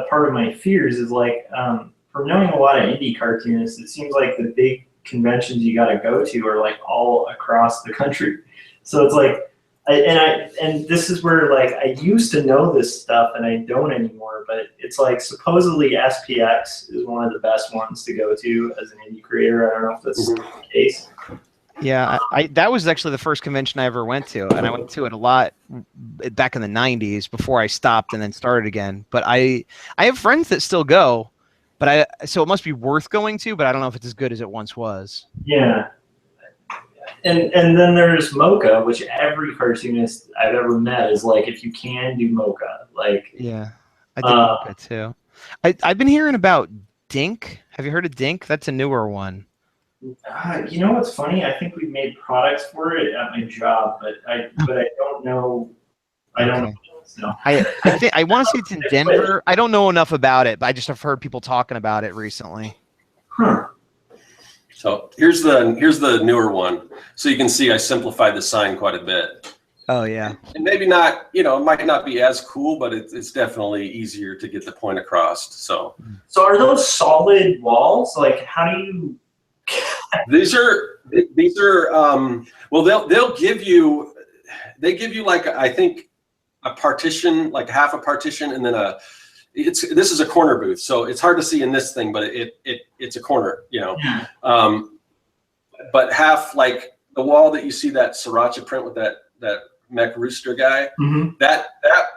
part of my fears is from knowing a lot of indie cartoonists, it seems like the big conventions you got to go to are like all across the country. So it's like, and this is where I used to know this stuff and I don't anymore, but it's like supposedly SPX is one of the best ones to go to as an indie creator. I don't know if that's the case. Yeah, that was actually the first convention I ever went to, and I went to it a lot back in the 90s before I stopped and then started again. But I have friends that still go, but so it must be worth going to, but I don't know if it's as good as it once was. Yeah. And then there's Mocha, which every cartoonist I've ever met is like, if you can do Mocha, yeah, I did Mocha too. I've been hearing about Dink. Have you heard of Dink? That's a newer one. You know what's funny? I think we've made products for it at my job, but I don't know. I don't know. So. I think I want to say it's in Denver. I don't know enough about it, but I just have heard people talking about it recently. Huh. So here's the newer one. So you can see I simplified the sign quite a bit. Oh yeah. And maybe not, it might not be as cool, but it's definitely easier to get the point across. So are those solid walls? How do you? These are well, they give you I think a partition, like half a partition, and then this is a corner booth, so it's hard to see in this thing, but it's a corner, Yeah. But half, like the wall that you see that sriracha print with that mech rooster guy, that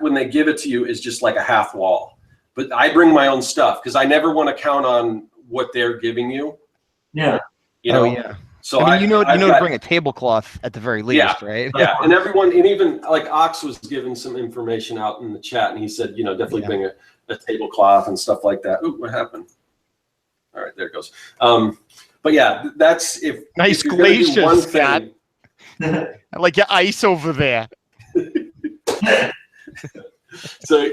when they give it to you is just like a half wall. But I bring my own stuff because I never want to count on what they're giving you. Yeah. Oh yeah. So I mean, to bring a tablecloth at the very least, right? Yeah, and everyone, and even like Ox was giving some information out in the chat, and he said, definitely bring a tablecloth and stuff like that. Ooh, what happened? All right, there it goes. But yeah, that's if nice glaciers, Scott. I like your ice over there. So,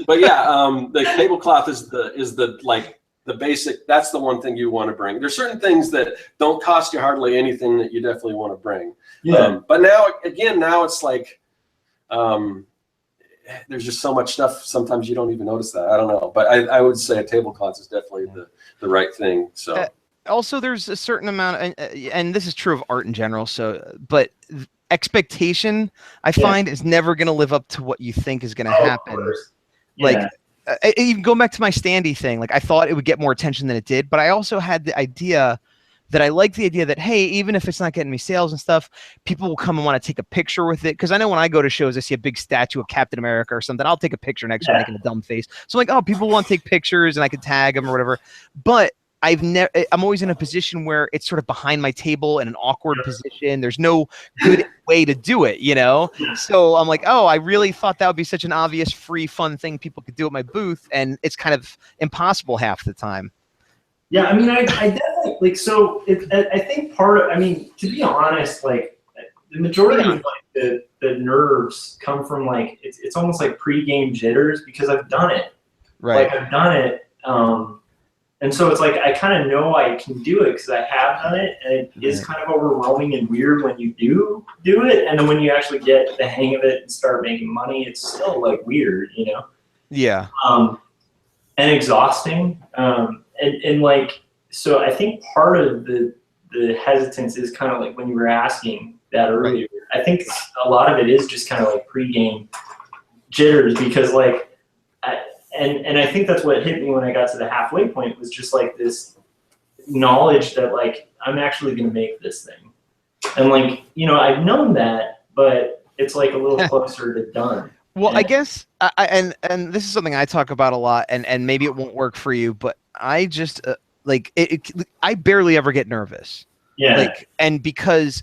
but yeah, the tablecloth is the basic. That's the one thing you want to bring. There's certain things that don't cost you hardly anything that you definitely want to bring. Yeah. But now it's like there's just so much stuff. Sometimes you don't even notice that. I don't know, but I would say a tablecloth is definitely the right thing. So also there's a certain amount, and this is true of art in general. But expectation, I find, is never going to live up to what you think is going to happen. Yeah. Even going back to my standee thing, I thought it would get more attention than it did, but I also had the idea that I like the idea that, hey, even if it's not getting me sales and stuff, people will come and want to take a picture with it. Because I know when I go to shows, I see a big statue of Captain America or something. I'll take a picture next to making a dumb face. So I'm like, oh, people want to take pictures and I can tag them or whatever. But I'm always in a position where it's sort of behind my table in an awkward position. There's no good way to do it, So I'm like, oh, I really thought that would be such an obvious, free, fun thing people could do at my booth, and it's kind of impossible half the time. Yeah, I mean, I definitely I think to be honest, the majority of the nerves come from it's almost like pre-game jitters because I've done it. Right. I've done it. And so it's I kind of know I can do it because I have done it, and it is kind of overwhelming and weird when you do it, and then when you actually get the hang of it and start making money, it's still weird, Yeah. And exhausting. So I think part of the hesitance is kind of when you were asking that earlier. Right. I think a lot of it is just kind of pre-game jitters because And I think that's what hit me when I got to the halfway point was just this knowledge that I'm actually going to make this thing. And I've known that, but it's a little closer to done. Well, I guess, and this is something I talk about a lot, and maybe it won't work for you, but I just I barely ever get nervous. Yeah. And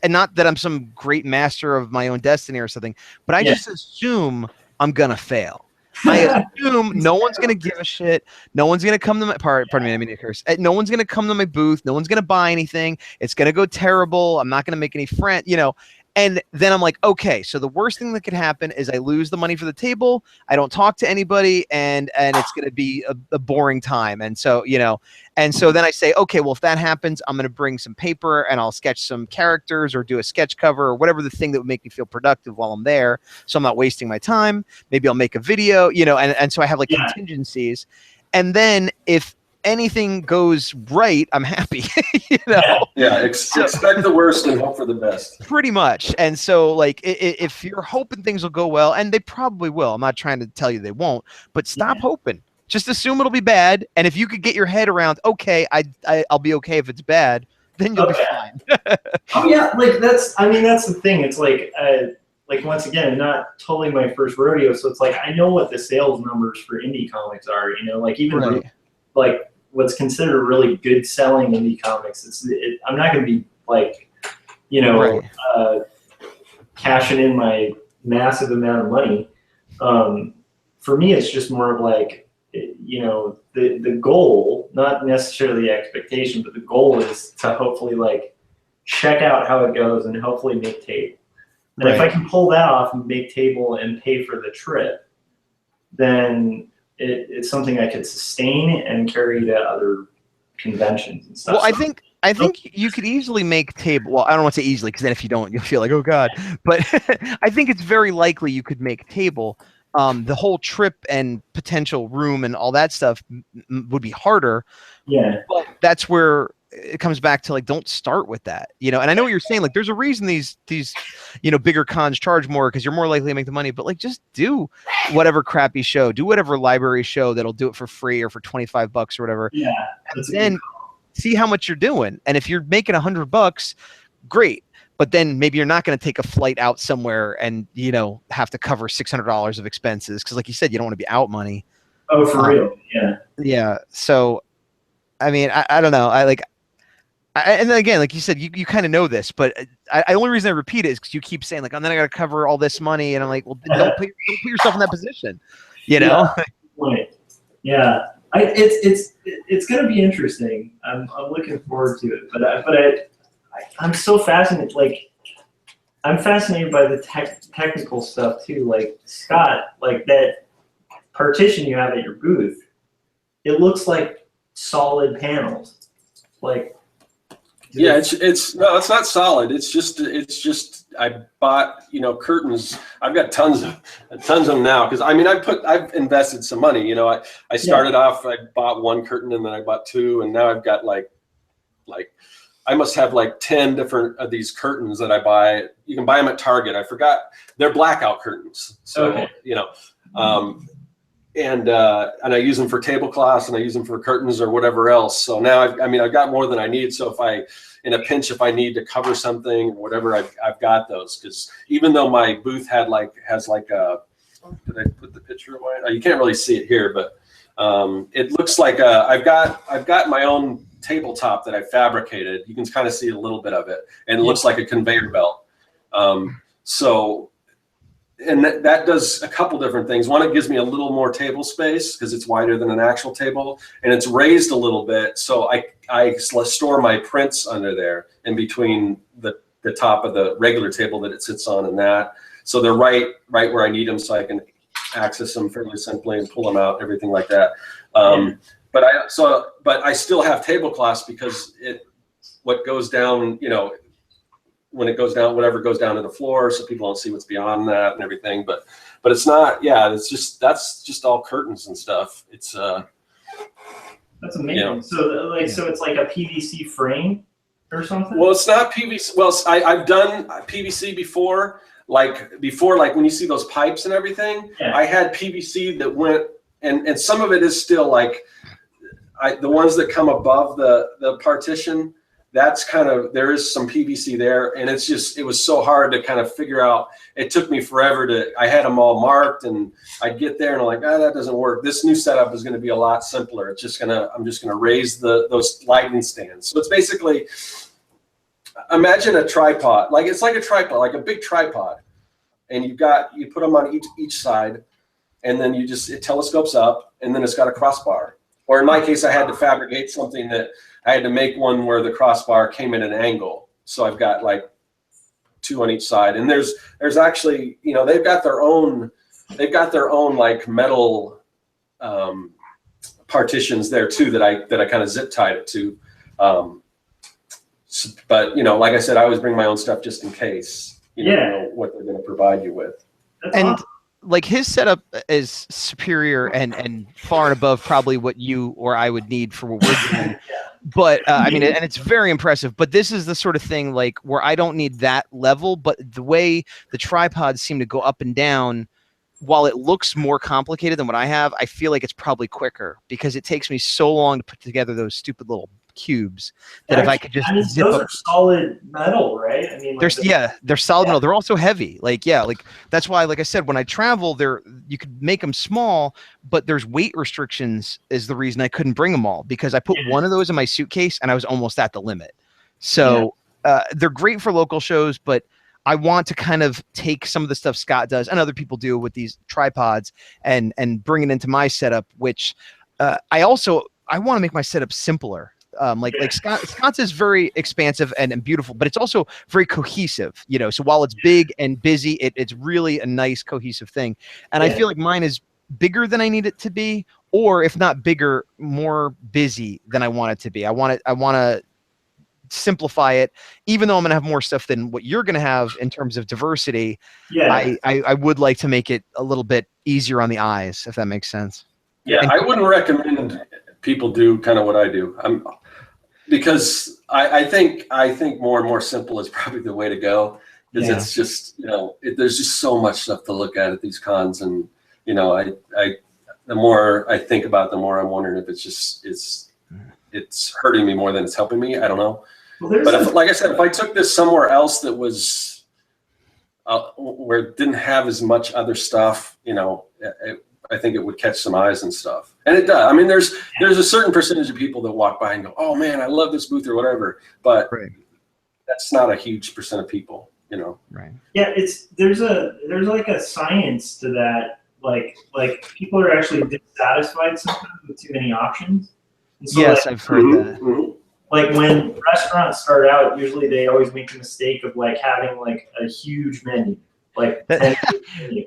not that I'm some great master of my own destiny or something, but I just assume I'm gonna fail. I assume no one's gonna give a shit. No one's gonna come to my pardon me, I mean to curse. No one's gonna come to my booth. No one's gonna buy anything. It's gonna go terrible. I'm not gonna make any friends, you know. And then I'm like, okay, so the worst thing that could happen is I lose the money for the table. I don't talk to anybody, and it's going to be a boring time. And so, you know, and so then I say, okay, well, if that happens, I'm going to bring some paper and I'll sketch some characters or do a sketch cover or whatever the thing that would make me feel productive while I'm there. So I'm not wasting my time. Maybe I'll make a video, you know, and so I have like contingencies. And then if anything goes right, I'm happy. You know? Expect the worst and hope for the best. Pretty much. And so, like, if you're hoping things will go well, and they probably will, I'm not trying to tell you they won't, but stop hoping. Just assume it'll be bad. And if you could get your head around, okay, I'll be okay if it's bad, then you'll be fine. Oh yeah, like that's the thing. It's like once again, not totally my first rodeo, so it's like I know what the sales numbers for indie comics are. You know, like even like what's considered really good selling indie comics. I'm not going to be like, you know, cashing in my massive amount of money. For me, it's just more of like, you know, the goal, not necessarily the expectation, but the goal is to hopefully like check out how it goes and hopefully make table. And if I can pull that off and make table and pay for the trip, then it's something I could sustain and carry to other conventions and stuff. Well, I think you could easily make table. Well, I don't want to say easily, because then if you don't, you'll feel like, oh God. But I think it's very likely you could make table. The whole trip and potential room and all that stuff would be harder. Yeah. But that's where it comes back to, like, don't start with that, you know. And I know what you're saying, like, there's a reason these you know, bigger cons charge more, because you're more likely to make the money. But like, just do whatever crappy show, do whatever library show that'll do it for free or for $25 or whatever. Yeah. And then see how much you're doing. And if you're making $100, great. But then maybe you're not going to take a flight out somewhere and, you know, have to cover $600 of expenses, because like you said, you don't want to be out money. Oh, for real? Yeah. Yeah. So, I mean, I don't know. And then again, like you said, you kind of know this, but the only reason I repeat it is because you keep saying, like, oh, then I got to cover all this money, and I'm like, well, don't put yourself in that position, you know? Yeah, it's going to be interesting. I'm looking forward to it, but I'm so fascinated. Like, I'm fascinated by the technical stuff too. Like, Scott, like that partition you have at your booth, it looks like solid panels, like. Yeah, it's not solid. It's just I bought, you know, curtains. I've got tons of them now, because I mean I've invested some money. You know, I started off, I bought one curtain, and then I bought two, and now I've got like I must have like 10 different of these curtains that I buy. You can buy them at Target. I forgot, they're blackout curtains. So you know, and I use them for tablecloths, and I use them for curtains or whatever else. So now I've got more than I need. So in a pinch, if I need to cover something or whatever, I've got those. Because even though my booth has like a, did I put the picture away? You can't really see it here, but it looks like I've got my own tabletop that I fabricated. You can kind of see a little bit of it, and it looks like a conveyor belt. And that does a couple different things. One, it gives me a little more table space because it's wider than an actual table, and it's raised a little bit, so I store my prints under there in between the top of the regular table that it sits on and that. So they're right where I need them, so I can access them fairly simply and pull them out, everything like that. But I still have tablecloths, because what goes down, you know, when it goes down, whatever goes down to the floor, so people don't see what's beyond that and everything. But it's not, that's just all curtains and stuff. It's that's amazing. You know, so it's like a PVC frame or something? Well, it's not PVC. Well, I've done PVC before. Like when you see those pipes and everything, I had PVC that went, and some of it is still like, the ones that come above the partition, that's kind of, there is some PVC there, and it was so hard to kind of figure out. It took me forever I had them all marked, and I'd get there and I'm like, that doesn't work. This new setup is going to be a lot simpler. I'm just going to raise those lighting stands. So it's basically, imagine a tripod, it's like a tripod, like a big tripod, and you put them on each side, and then it telescopes up, and then it's got a crossbar. Or in my case, I had to fabricate something that I had to make one where the crossbar came at an angle. So I've got like 2 on each side, and there's actually, you know, they've got their own like metal partitions there too that I kind of zip tied it to. But you know, like I said, I always bring my own stuff just in case. You never know what they're going to provide you with. And like his setup is superior and far and above probably what you or I would need for what we're doing. But I mean, and it's very impressive, but this is the sort of thing like where I don't need that level, but the way the tripods seem to go up and down, while it looks more complicated than what I have, I feel like it's probably quicker because it takes me so long to put together those stupid little cubes that if I could just zip those up. are solid metal, right? I mean, like they're solid metal. They're also heavy. Like that's why, like I said, when I travel, you could make them small, but there's weight restrictions is the reason I couldn't bring them all, because I put one of those in my suitcase and I was almost at the limit. So they're great for local shows, but I want to kind of take some of the stuff Scott does and other people do with these tripods and bring it into my setup, which I want to make my setup simpler. Like Scott's is very expansive and beautiful, but it's also very cohesive, you know, so while it's big and busy, it's really a nice cohesive thing. And I feel like mine is bigger than I need it to be, or if not bigger, more busy than I want it to be. I want to simplify it, even though I'm gonna have more stuff than what you're gonna have in terms of diversity. I would like to make it a little bit easier on the eyes, if that makes sense. I wouldn't recommend people do kind of what I do. Because I think more and more simple is probably the way to go, because it's just, you know, there's just so much stuff to look at these cons, and you know, the more I think about it, the more I'm wondering if it's hurting me more than it's helping me. I don't know. Well, but like I said, if I took this somewhere else that was where it didn't have as much other stuff, you know, I think it would catch some eyes and stuff. And it does. I mean, there's a certain percentage of people that walk by and go, "Oh man, I love this booth," or whatever. But that's not a huge percent of people, you know. Right. Yeah, there's like a science to that. Like people are actually dissatisfied sometimes with too many options. And so yes, I've heard that. Like when restaurants start out, usually they always make the mistake of like having like a huge menu, like 10 menus.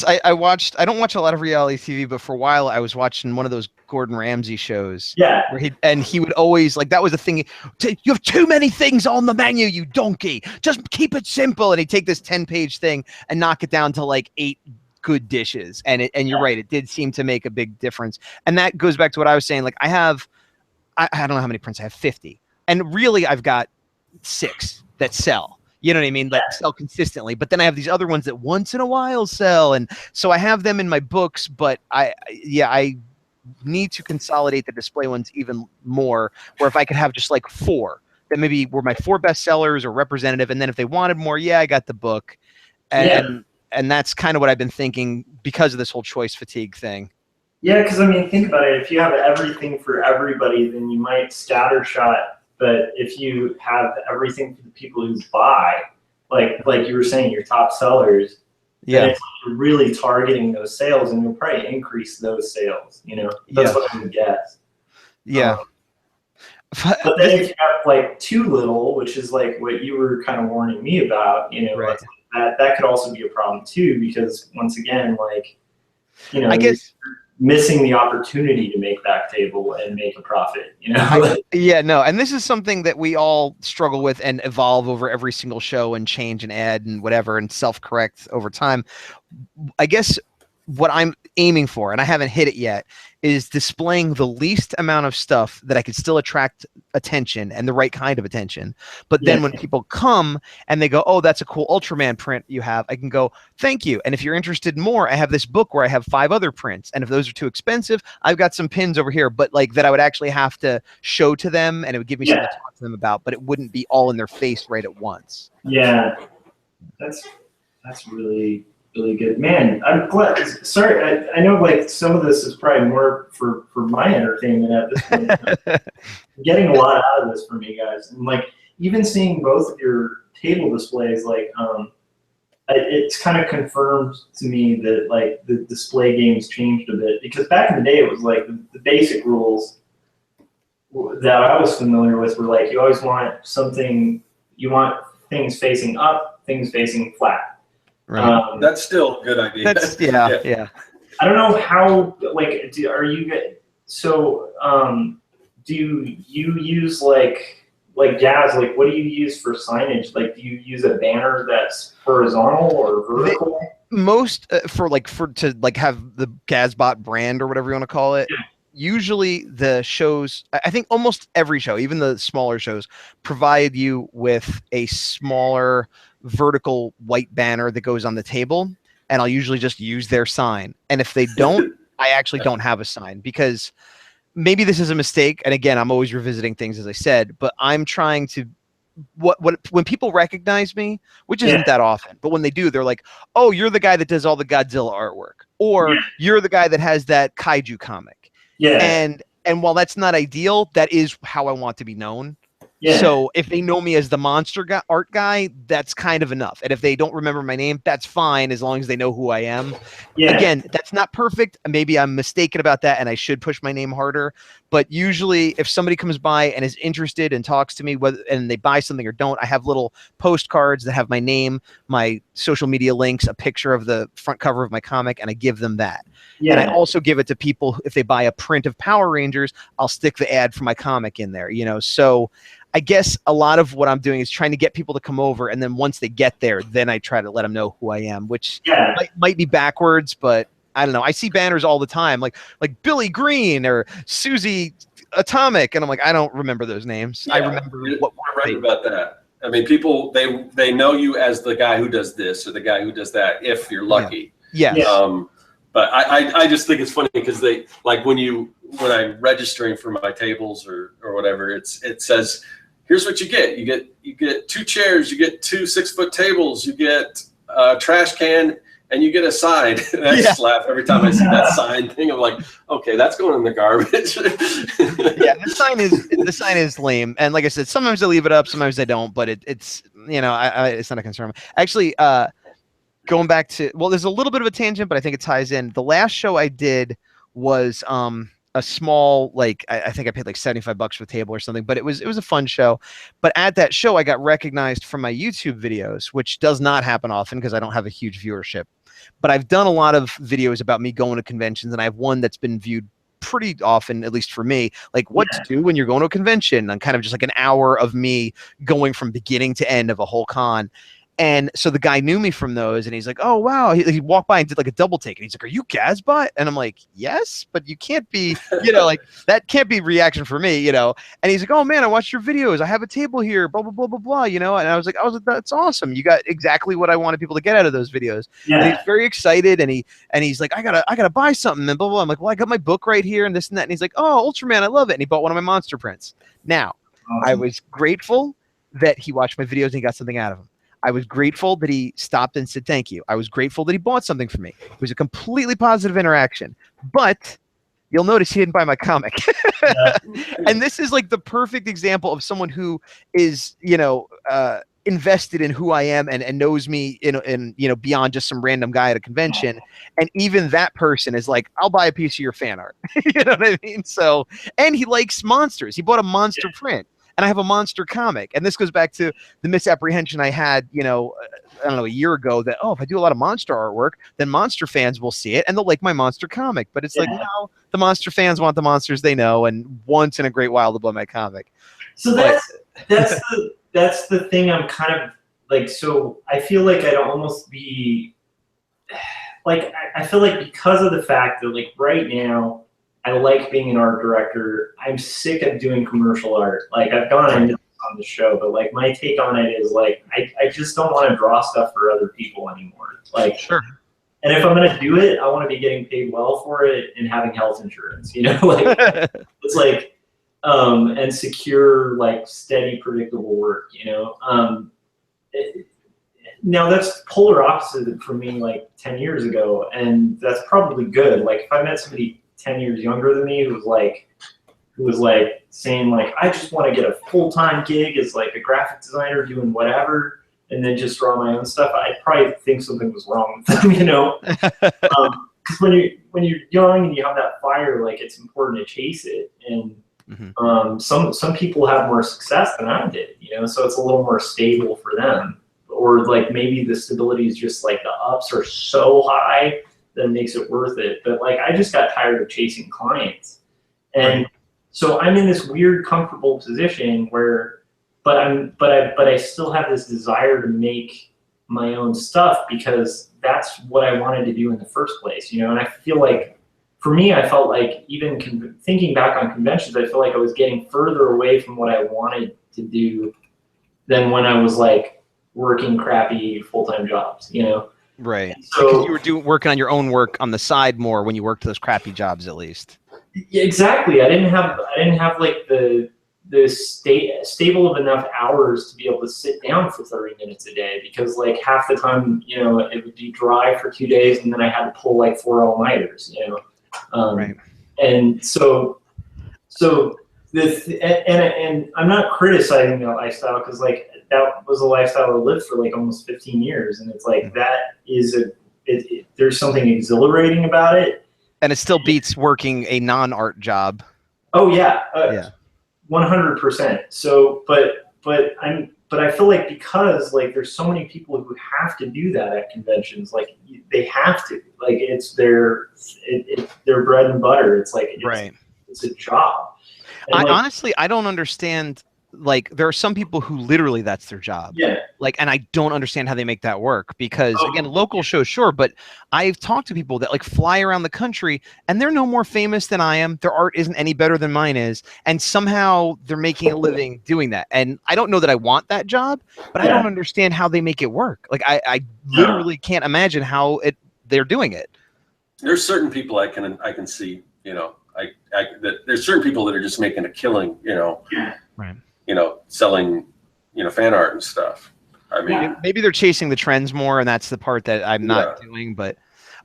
I don't watch a lot of reality TV, but for a while I was watching one of those Gordon Ramsay shows. Yeah. Where he would always, like, that was the thing. You have too many things on the menu, you donkey. Just keep it simple. And he'd take this 10-page thing and knock it down to like 8 good dishes. And you're right. It did seem to make a big difference. And that goes back to what I was saying. Like I don't know how many prints I have, 50. And really I've got 6 that sell. You know what I mean? Like sell consistently. But then I have these other ones that once in a while sell. And so I have them in my books, but I need to consolidate the display ones even more, where if I could have just like 4 that maybe were my 4 best sellers or representative. And then if they wanted more, I got the book. And that's kind of what I've been thinking because of this whole choice fatigue thing. Yeah, because I mean, think about it. If you have everything for everybody, then you might scattershot. But if you have everything for the people who buy, like you were saying, your top sellers, then it's like you're really targeting those sales, and you'll probably increase those sales. You know, that's what I would guess. Yeah. But then if you have like too little, which is like what you were kind of warning me about, you know, that could also be a problem too, because once again, like, you know, I guess missing the opportunity to make back table and make a profit, you know? And this is something that we all struggle with and evolve over every single show and change and add and whatever and self-correct over time. I guess what I'm aiming for, and I haven't hit it yet, is displaying the least amount of stuff that I could still attract attention and the right kind of attention. But then when people come and they go, "Oh, that's a cool Ultraman print you have," I can go, "Thank you. And if you're interested more, I have this book where I have 5 other prints. And if those are too expensive, I've got some pins over here." But like that I would actually have to show to them, and it would give me something to talk to them about, but it wouldn't be all in their face right at once. Yeah. That's really good, man. I'm glad. Sorry, I know like some of this is probably more for my entertainment at this point. I'm getting a lot out of this from you guys, and like even seeing both of your table displays, like it's kind of confirmed to me that like the display games changed a bit, because back in the day it was like the basic rules that I was familiar with were like, you always want something, you want things facing up, things facing flat. Right. That's still a good idea. That's yeah. I don't know how, like, do you use like Gaz, like what do you use for signage? Like, do you use a banner that's horizontal or vertical? Most for to have the Gazbot brand or whatever you want to call it. Yeah. Usually the shows, I think almost every show, even the smaller shows, provide you with a smaller vertical white banner that goes on the table, and I'll usually just use their sign. And if they don't, I actually don't have a sign, because maybe this is a mistake. And again, I'm always revisiting things, as I said, but I'm trying to, when people recognize me, which isn't that often, but when they do, they're like, oh, you're the guy that does all the Godzilla artwork, or you're the guy that has that kaiju comic. Yeah. And while that's not ideal, that is how I want to be known. Yeah. So if they know me as the monster art guy, that's kind of enough. And if they don't remember my name, that's fine, as long as they know who I am. Yeah. Again, that's not perfect. Maybe I'm mistaken about that and I should push my name harder. But usually if somebody comes by and is interested and talks to me, and they buy something or don't, I have little postcards that have my name, my social media links, a picture of the front cover of my comic, and I give them that. Yeah. And I also give it to people, if they buy a print of Power Rangers, I'll stick the ad for my comic in there, so I guess a lot of what I'm doing is trying to get people to come over, and then once they get there, then I try to let them know who I am, which might be backwards, but I don't know. I see banners all the time, like Billy Green or Susie Atomic, and I'm like, I don't remember those names. Yeah, I remember what we're right about that. I mean, people they know you as the guy who does this or the guy who does that, if you're lucky. Yeah. Yes. But I just think it's funny because they like when I'm registering for my tables or whatever, it says, here's what you get. You get 2 chairs, you get 2 6-foot tables, you get a trash can, and you get a sign. And I just laugh every time I see that sign thing. I'm like, okay, that's going in the garbage. Yeah, the sign is lame. And like I said, sometimes I leave it up, sometimes I don't. But it's it's not a concern. Actually, going back to, well, there's a little bit of a tangent, but I think it ties in. The last show I did was a small, like, I think I paid like $75 for the table or something, but it was a fun show. But at that show, I got recognized from my YouTube videos, which does not happen often because I don't have a huge viewership. But I've done a lot of videos about me going to conventions, and I have one that's been viewed pretty often, at least for me, like what to do when you're going to a convention, and kind of just like an hour of me going from beginning to end of a whole con. And so the guy knew me from those, and he's like, oh, wow. He walked by and did like a double take. And he's like, are you Gazbot? And I'm like, yes, but you can't be, like that can't be reaction for me, And he's like, oh, man, I watched your videos. I have a table here, blah, blah, blah, blah, blah, And I was like, that's awesome. You got exactly what I wanted people to get out of those videos. Yeah. And he's very excited. And he's like, I gotta buy something. And blah, blah, blah. I'm like, well, I got my book right here and this and that. And he's like, oh, Ultraman, I love it. And he bought one of my monster prints. Now, awesome. I was grateful that he watched my videos and he got something out of them. I was grateful that he stopped and said thank you. I was grateful that he bought something for me. It was a completely positive interaction. But you'll notice he didn't buy my comic. And this is like the perfect example of someone who is, invested in who I am and knows me in beyond just some random guy at a convention. And even that person is like, I'll buy a piece of your fan art. You know what I mean? So, and he likes monsters. He bought a monster print. And I have a monster comic. And this goes back to the misapprehension I had, I don't know, a year ago that, if I do a lot of monster artwork, then monster fans will see it and they'll like my monster comic. But it's like, no, the monster fans want the monsters they know. And once in a great while, they'll buy my comic. So that's the thing I'm kind of like, so I feel like I'd almost be like, I feel like because of the fact that like right now, I like being an art director. I'm sick of doing commercial art. Like I've gone into this on the show, but like my take on it is like I just don't want to draw stuff for other people anymore. Like, sure. And if I'm gonna do it, I want to be getting paid well for it and having health insurance. Like it's like and secure, like steady, predictable work. Now that's polar opposite for me like 10 years ago, and that's probably good. Like if I met somebody 10 years younger than me who was like saying like, I just want to get a full-time gig as like a graphic designer doing whatever, and then just draw my own stuff, I'd probably think something was wrong with them, you know? Because when you're young and you have that fire, like, it's important to chase it. And some people have more success than I did, you know, so it's a little more stable for them. Or like maybe the stability is just like the ups are so high that it makes it worth it. But like I just got tired of chasing clients. And so I'm in this weird comfortable position where but I still have this desire to make my own stuff because that's what I wanted to do in the first place, you know. And I feel like for me, I felt like even thinking back on conventions, I feel like I was getting further away from what I wanted to do than when I was like working crappy full-time jobs, you know? Right. So because you were working on your own work on the side more when you worked those crappy jobs, at least. Yeah, exactly. I didn't have like the stable of enough hours to be able to sit down for 30 minutes a day, because like half the time, you know, it would be dry for 2 days and then I had to pull like 4 all-nighters, you know? And so and I'm not criticizing that lifestyle, because like that was a lifestyle I lived for like almost 15 years, and it's like that is there's something exhilarating about it, and it still beats working a non-art job. Oh yeah, 100%. So but I feel like because like there's so many people who have to do that at conventions, like they have to, like it's their bread and butter. It's like it's a job. And Honestly, I don't understand. Like there are some people who literally that's their job. Yeah. Like, and I don't understand how they make that work, because again, local shows, sure, but I've talked to people that like fly around the country and they're no more famous than I am. Their art isn't any better than mine is, and somehow they're making a living doing that. And I don't know that I want that job, but I don't understand how they make it work. Like I literally can't imagine how they're doing it. There's certain people I can see, you know, there's certain people that are just making a killing, you know. Right. You know, selling, you know, fan art and stuff. I mean, maybe they're chasing the trends more, and that's the part that I'm not doing. But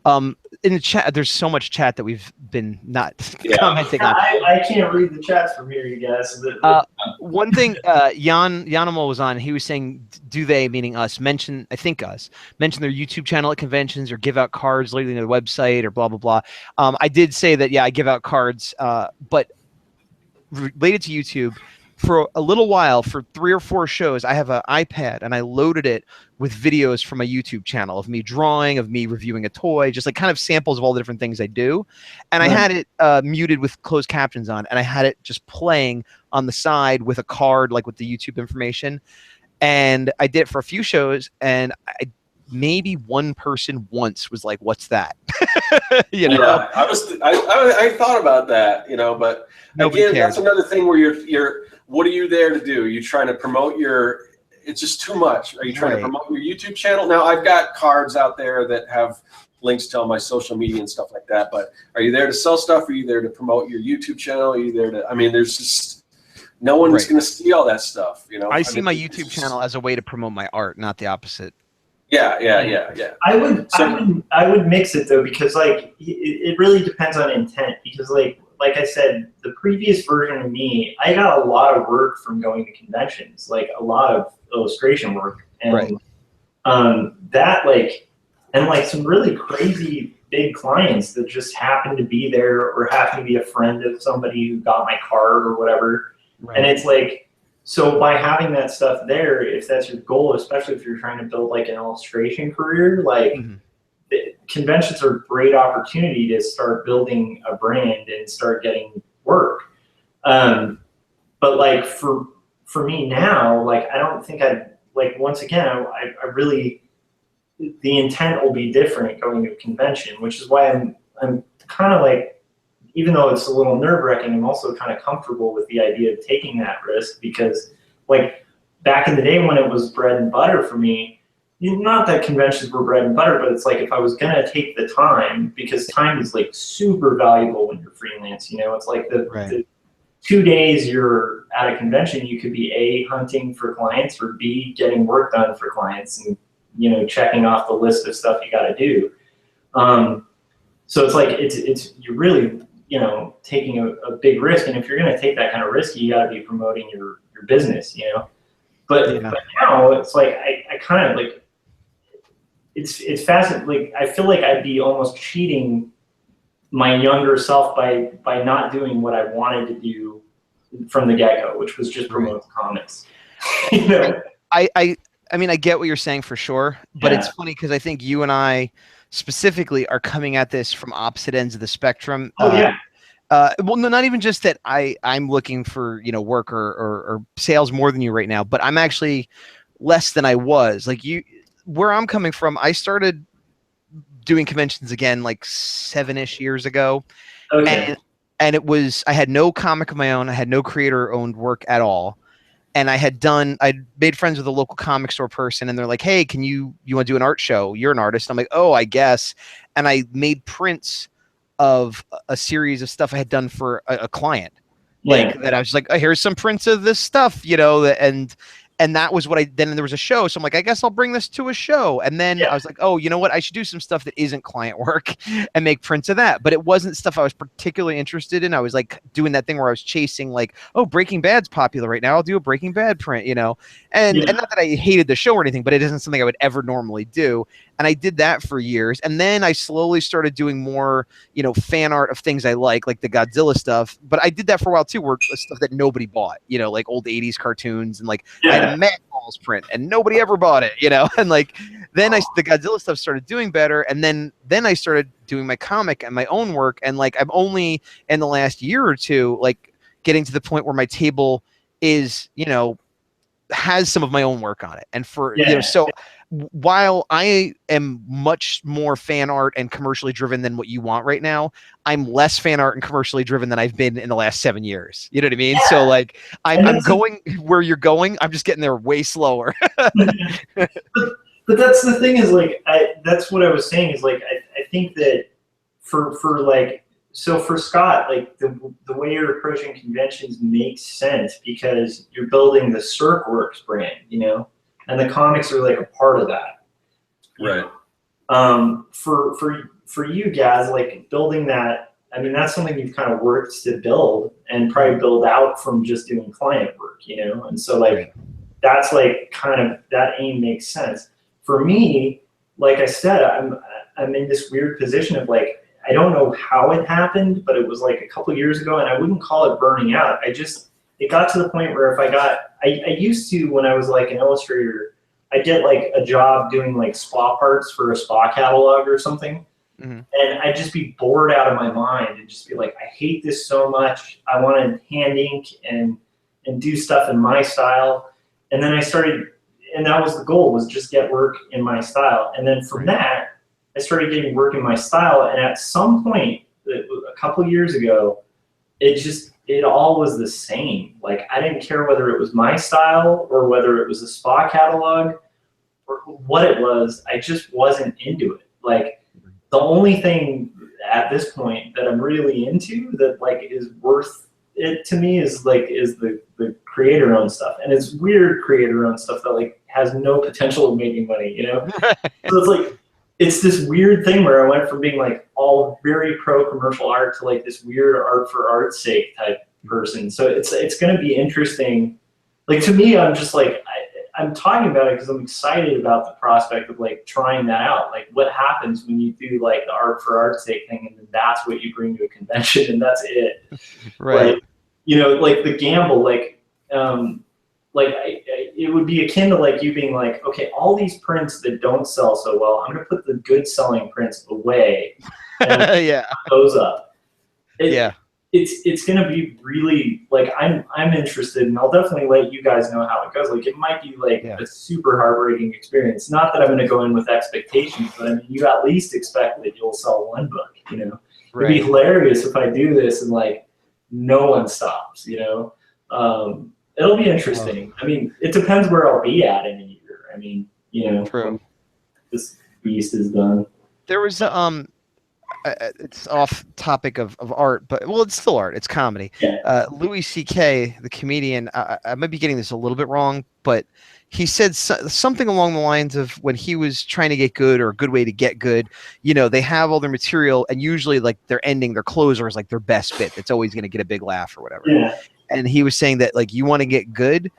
in the chat, there's so much chat that we've been not commenting on. I can't read the chats from here, you guys. One thing, Yanimal was on. He was saying, do they, meaning us, mention their YouTube channel at conventions or give out cards lately on their website or blah blah blah. I did say that, yeah, I give out cards, but related to YouTube. For a little while, for 3 or 4 shows, I have an iPad and I loaded it with videos from my YouTube channel of me drawing, of me reviewing a toy, just like kind of samples of all the different things I do. And I had it muted with closed captions on, and I had it just playing on the side with a card, like with the YouTube information. And I did it for a few shows, and maybe one person once was like, "What's that?" You know? Yeah, I thought about that, you know, but nobody again, cared. that's another thing where you're what are you there to do? Are you trying to promote it's just too much. Are you trying to promote your YouTube channel? Now I've got cards out there that have links to all my social media and stuff like that, but are you there to sell stuff? Are you there to promote your YouTube channel? Are you there to, I mean, there's just no one's going to see all that stuff, you know? I see my YouTube channel as a way to promote my art, not the opposite. Yeah. I would mix it though, because like it really depends on intent, because like I said, the previous version of me, I got a lot of work from going to conventions, like a lot of illustration work, and that like some really crazy big clients that just happened to be there or happened to be a friend of somebody who got my card or whatever. And it's like, so by having that stuff there, if that's your goal, especially if you're trying to build like an illustration career, like conventions are a great opportunity to start building a brand and start getting work. But like for me now, like I don't think once again, I really, the intent will be different going to a convention, which is why I'm kind of like, even though it's a little nerve-wracking, I'm also kind of comfortable with the idea of taking that risk, because like back in the day when it was bread and butter for me, not that conventions were bread and butter, but it's like if I was gonna take the time, because time is like super valuable when you're freelance, you know, it's like the 2 days you're at a convention, you could be A, hunting for clients, or B, getting work done for clients and, you know, checking off the list of stuff you gotta do. So it's like, you're really, you know, taking a big risk. And if you're gonna take that kind of risk, you gotta be promoting your business, you know? But now it's like I kind of like it's fascinating. Like I feel like I'd be almost cheating my younger self by not doing what I wanted to do from the get-go, which was just promote the comics. You know? I mean, I get what you're saying for sure, but it's funny because I think you and I specifically are coming at this from opposite ends of the spectrum. Well, no, not even just that I'm looking for, work or sales more than you right now, but I'm actually less than I was. Like where I'm coming from, I started doing conventions again like 7-ish years ago. Okay. And I had no comic of my own. I had no creator owned work at all. And I'd made friends with a local comic store person, and they're like, hey, you want to do an art show? You're an artist. I'm like, oh, I guess. And I made prints of a series of stuff I had done for a client. Like that I was like, oh, here's some prints of this stuff, and that was what then there was a show. So I'm like, I guess I'll bring this to a show. And then I was like, oh, you know what? I should do some stuff that isn't client work and make prints of that. But it wasn't stuff I was particularly interested in. I was like doing that thing where I was chasing like, oh, Breaking Bad's popular right now. I'll do a Breaking Bad print, and not that I hated the show or anything, but it isn't something I would ever normally do. And I did that for years. And then I slowly started doing more, fan art of things I like the Godzilla stuff. But I did that for a while too, where stuff that nobody bought, like old 80s cartoons and I had a Matt Balls print and nobody ever bought it, and then the Godzilla stuff started doing better. And then I started doing my comic and my own work. And I'm only in the last year or two, getting to the point where my table is, has some of my own work on it. And so while I am much more fan art and commercially driven than what you want right now, I'm less fan art and commercially driven than I've been in the last 7 years. You know what I mean? Yeah. So I'm going where you're going. I'm just getting there way slower. But that's the thing is that's what I was saying is I think that for Scott, the way you're approaching conventions makes sense because you're building the Serkworks brand, and the comics are a part of that. Right. For you guys, building that, I mean, that's something you've kind of worked to build and probably build out from just doing client work, and so that's kind of that aim makes sense. For me, like I said, I'm in this weird position of I don't know how it happened, but it was a couple years ago, and I wouldn't call it burning out. It got to the point where if I used to, when I was an illustrator, I'd get a job doing spa parts for a spa catalog or something. Mm-hmm. And I'd just be bored out of my mind and just be I hate this so much. I want to hand ink and do stuff in my style. And then I started, and that was the goal, was just get work in my style. And then from that, I started getting work in my style, and at some point, a couple years ago, it all was the same. I didn't care whether it was my style or whether it was a spa catalog or what it was. I just wasn't into it. The only thing at this point that I'm really into that is worth it to me is the creator-owned stuff, and it's weird creator-owned stuff that has no potential of making money. So it's it's this weird thing where I went from being all very pro commercial art to this weird art for art's sake type person. So it's going to be interesting. To me, I'm just I'm talking about it because I'm excited about the prospect of trying that out. What happens when you do the art for art's sake thing, and then that's what you bring to a convention, and that's it. Right. The gamble, it would be akin to you being okay, all these prints that don't sell so well, I'm gonna put the good selling prints away and put those up. It's gonna be really I'm interested, and I'll definitely let you guys know how it goes. It might be a super heartbreaking experience. Not that I'm gonna go in with expectations, but I mean, you at least expect that you'll sell one book. It'd be hilarious if I do this and no one stops. It'll be interesting. I mean, it depends where I'll be at in a year. I mean, True. This beast is done. There was it's off topic of art, but it's still art. It's comedy. Yeah. Louis C.K., the comedian, I might be getting this a little bit wrong, but he said something along the lines of when he was trying to get good, or a good way to get good, they have all their material, and usually their ending, their closer is their best bit. It's always going to get a big laugh or whatever. Yeah. And he was saying that you want to get good,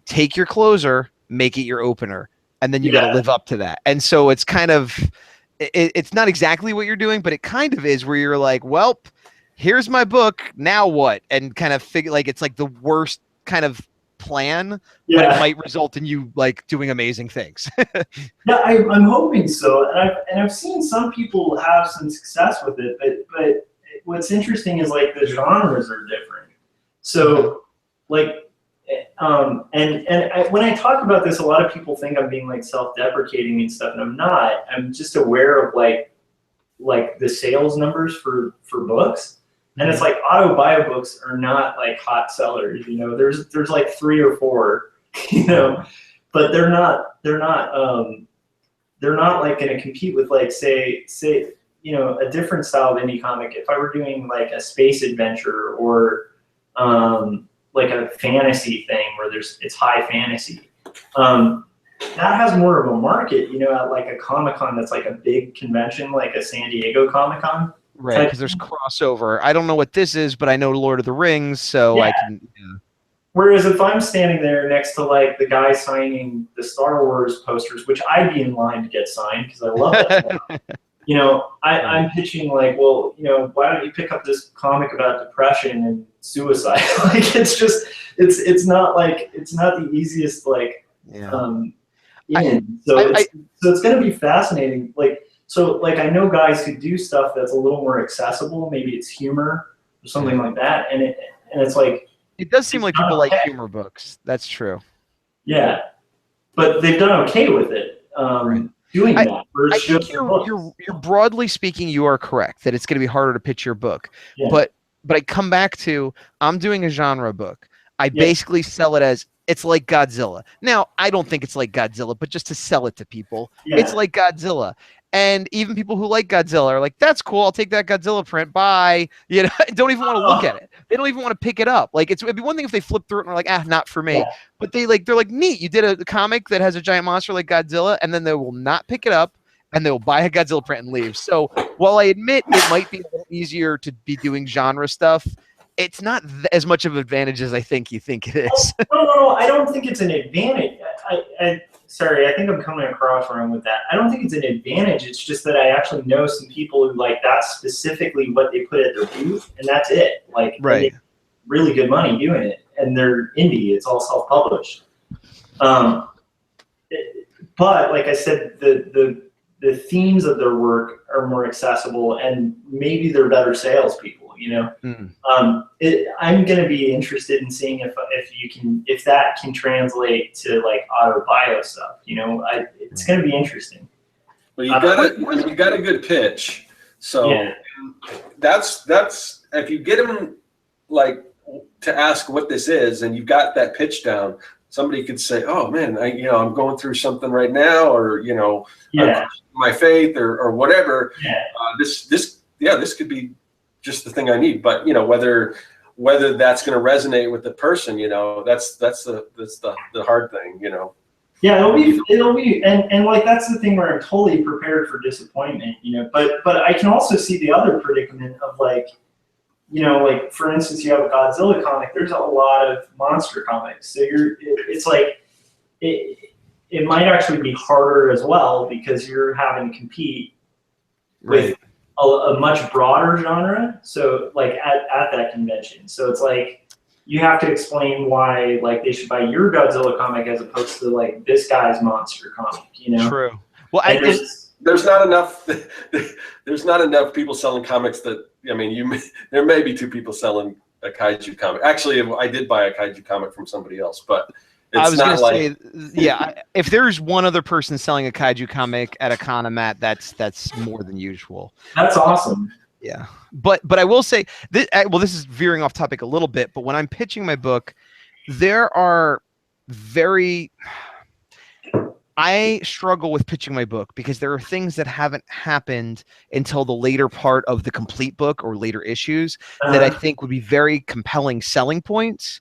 take your closer, make it your opener, and then you got to live up to that. And so it's kind of, it's not exactly what you're doing, but it kind of is, where you're like, well, here's my book, now what? And kind of figure, like, it's like the worst kind of plan, but it might result in you like doing amazing things. Yeah, I'm hoping so. And I've seen some people have some success with it, but what's interesting is like the genres are different. So like, when I talk about this, a lot of people think I'm being like self-deprecating and stuff, and I'm not. I'm just aware of like the sales numbers for books. And it's like auto bio books are not like hot sellers, you know. There's like 3 or 4, you know, but they're not like going to compete with like say you know, a different style of indie comic. If I were doing like a space adventure or like a fantasy thing where it's high fantasy, that has more of a market, you know, at like a Comic-Con that's like a big convention, like a San Diego Comic-Con. Right, because there's crossover. I don't know what this is, but I know Lord of the Rings, so I can. Yeah. Whereas if I'm standing there next to like the guy signing the Star Wars posters, which I'd be in line to get signed because I love it. You know, I'm pitching like, well, you know, why don't you pick up this comic about depression and suicide? Like, it's just, it's not the easiest like, so it's going to be fascinating. Like I know guys who do stuff that's a little more accessible. Maybe it's humor or something like that, and it's like, it does seem like people like humor books. That's true. Yeah, but they've done okay with it. Doing that. I think you're broadly speaking, you are correct that it's going to be harder to pitch your book. Yeah. But I come back to, I'm doing a genre book. I basically sell it as, it's like Godzilla. Now, I don't think it's like Godzilla, but just to sell it to people, it's like Godzilla. And even people who like Godzilla are like, that's cool, I'll take that Godzilla print, bye. You know, don't even want to look at it. They don't even want to pick it up. Like, it'd be one thing if they flip through it and are like, not for me. Yeah. But they're like, neat, you did a comic that has a giant monster like Godzilla, and then they will not pick it up, and they will buy a Godzilla print and leave. So while I admit it might be a little easier to be doing genre stuff, it's not as much of an advantage as I think you think it is. No, I don't think it's an advantage. Sorry, I think I'm coming across wrong with that. I don't think it's an advantage. It's just that I actually know some people who like that's specifically what they put at their booth, and that's it. Like, they make really good money doing it, and they're indie. It's all self-published. But like I said, the themes of their work are more accessible, and maybe they're better salespeople. You know, I'm going to be interested in seeing if that can translate to like auto bio stuff. You know, it's going to be interesting. Well, you got a good pitch, so that's if you get them like to ask what this is, and you've got that pitch down. Somebody could say, "Oh man, I'm going through something right now," or my faith, or whatever. Yeah. This could be just the thing I need, but whether that's going to resonate with the person, that's the hard thing, Yeah, it'll be, and like that's the thing where I'm totally prepared for disappointment, But I can also see the other predicament of like, like for instance, you have a Godzilla comic. There's a lot of monster comics, so it's like it might actually be harder as well because you're having to compete with a much broader genre, so like at that convention. So it's like you have to explain why like they should buy your Godzilla comic as opposed to like this guy's monster comic, True. Well, there's not enough. There's not enough people selling comics that there may be 2 people selling a kaiju comic. Actually, I did buy a kaiju comic from somebody else, but. I was going to say, if there's one other person selling a kaiju comic at a con, Matt, that's more than usual. That's awesome. Yeah, but I will say, this is veering off topic a little bit, but when I'm pitching my book, I struggle with pitching my book because there are things that haven't happened until the later part of the complete book or later issues that I think would be very compelling selling points.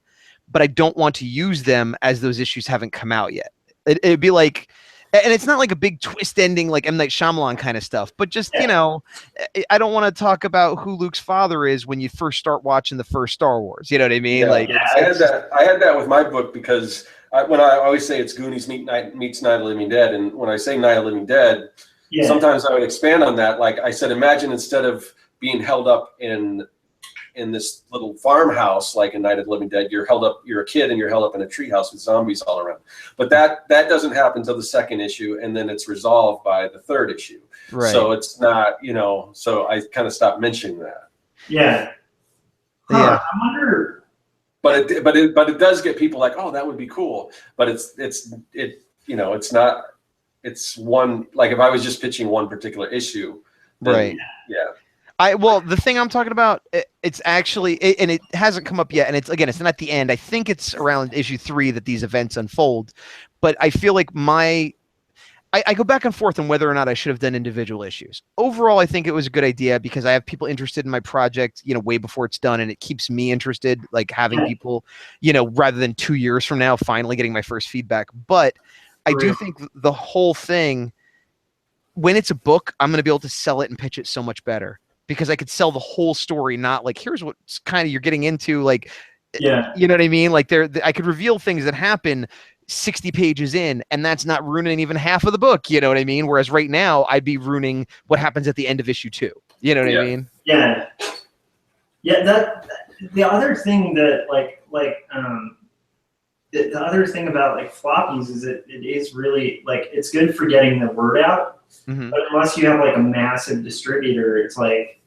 But I don't want to use them as those issues haven't come out yet. It'd be like, and it's not like a big twist ending like M. Night Shyamalan kind of stuff, but just, I don't want to talk about who Luke's father is when you first start watching the first Star Wars. You know what I mean? Yeah, I had that with my book because when I always say it's Goonies meets Night of the Living Dead, and when I say Night of the Living Dead, sometimes I would expand on that. Like I said, imagine instead of being held up in this little farmhouse like in Night of the Living Dead, you're a kid and you're held up in a treehouse with zombies all around. But that doesn't happen till the second issue, and then it's resolved by the third issue. Right. So it's not, so I kind of stopped mentioning that. Yeah. Yeah. I wonder. But it does get people like, oh, that would be cool. But it's not. It's one, like if I was just pitching one particular issue, then, right? Yeah. Well, the thing I'm talking about, it's actually, and it hasn't come up yet, and it's not at the end. I think it's around issue 3 that these events unfold. But I feel like I go back and forth on whether or not I should have done individual issues. Overall, I think it was a good idea because I have people interested in my project, way before it's done, and it keeps me interested, like having people, rather than 2 years from now, finally getting my first feedback. But I do think the whole thing, when it's a book, I'm going to be able to sell it and pitch it so much better because I could sell the whole story, not like, here's what's kind of you're getting into, like, you know what I mean? Like I could reveal things that happen 60 pages in, and that's not ruining even half of the book. You know what I mean? Whereas right now I'd be ruining what happens at the end of issue 2. You know what I mean? Yeah. Yeah. That the other thing that the other thing about like floppies is that it is really like, it's good for getting the word out, but unless you have like a massive distributor, it's like,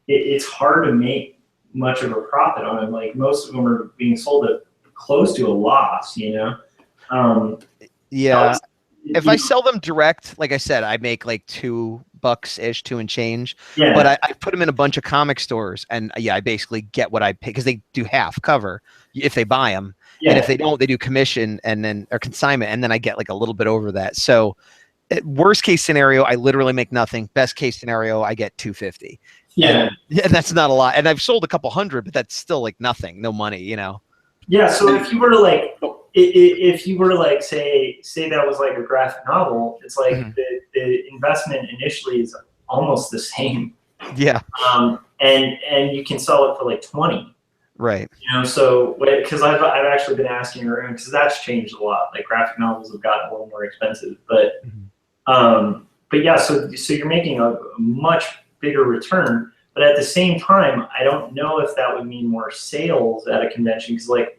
it's hard to make much of a profit on it. Like most of them are being sold at close to a loss, If I sell them direct, like I said, I make like $2-ish, 2 and change. Yeah. But I put them in a bunch of comic stores, and I basically get what I pay because they do half cover if they buy them, and if they don't, they do commission or consignment, and then I get like a little bit over that. So, worst case scenario, I literally make nothing. Best case scenario, I get $250. Yeah, and that's not a lot. And I've sold a couple hundred, but that's still like nothing, no money, Yeah. So if you were to like. If you were to like say that was like a graphic novel, it's like the investment initially is almost the same. Yeah. And you can sell it for like 20. Right. So because I've actually been asking around because that's changed a lot. Like graphic novels have gotten a little more expensive, but yeah. So you're making a much bigger return, but at the same time, I don't know if that would mean more sales at a convention because like.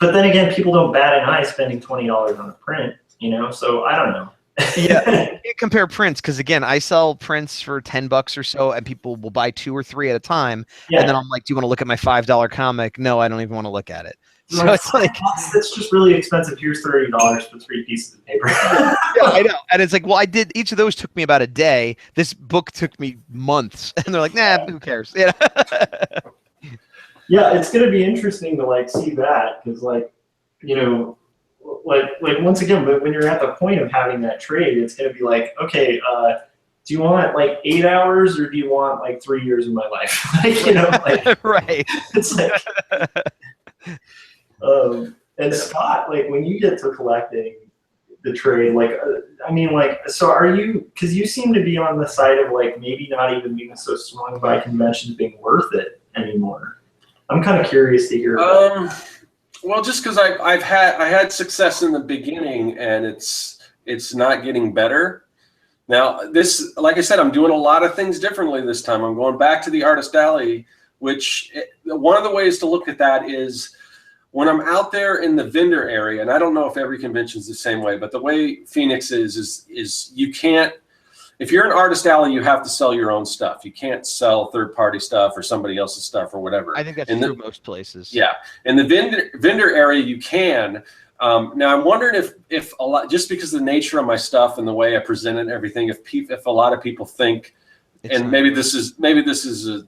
But then again, people don't bat an eye spending $20 on a print, so I don't know. Yeah, you can't compare prints because again, I sell prints for $10 or so, and people will buy 2 or 3 at a time. Yeah. And then I'm like, "Do you want to look at my $5 comic?" No, I don't even want to look at it. So it's like it's just really expensive. Here's $30 for 3 pieces of paper. Yeah, I know. And it's like, well, each of those took me about a day. This book took me months, and they're like, "Nah, who cares?" Yeah, it's going to be interesting to like see that because like, like once again, but when you're at the point of having that trade, it's going to be like, okay, do you want like 8 hours or do you want like 3 years of my life? Like, right. It's like, and Scott, like when you get to collecting the trade, like, so are you, because you seem to be on the side of like maybe not even being so swung by conventions being worth it anymore. I'm kind of curious to hear. Well, just because I had success in the beginning, and it's not getting better. Now, like I said, I'm doing a lot of things differently this time. I'm going back to the Artist Alley, which one of the ways to look at that is when I'm out there in the vendor area, and I don't know if every convention is the same way, but the way Phoenix is you can't. If you're an Artist Alley, you have to sell your own stuff. You can't sell third-party stuff or somebody else's stuff or whatever. I think that's true most places. Yeah, in the vendor area, you can. Now, I'm wondering if a lot, just because of the nature of my stuff and the way I present it and everything, if a lot of people think, and maybe this is a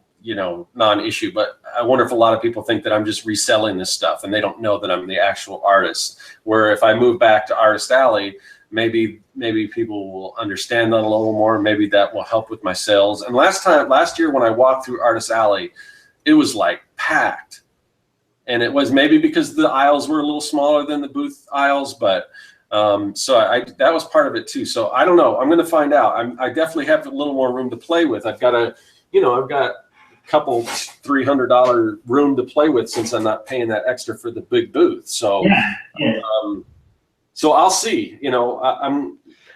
non-issue, but I wonder if a lot of people think that I'm just reselling this stuff and they don't know that I'm the actual artist. Where if I move back to Artist Alley, maybe people will understand that a little more. Maybe that will help with my sales. And last year when I walked through Artist Alley, it was like packed. And it was maybe because the aisles were a little smaller than the booth aisles, but so that was part of it too. So I don't know. I'm going to find out. I definitely have a little more room to play with. I've got couple $300 room to play with since I'm not paying that extra for the big booth. So, so I'll see. You know,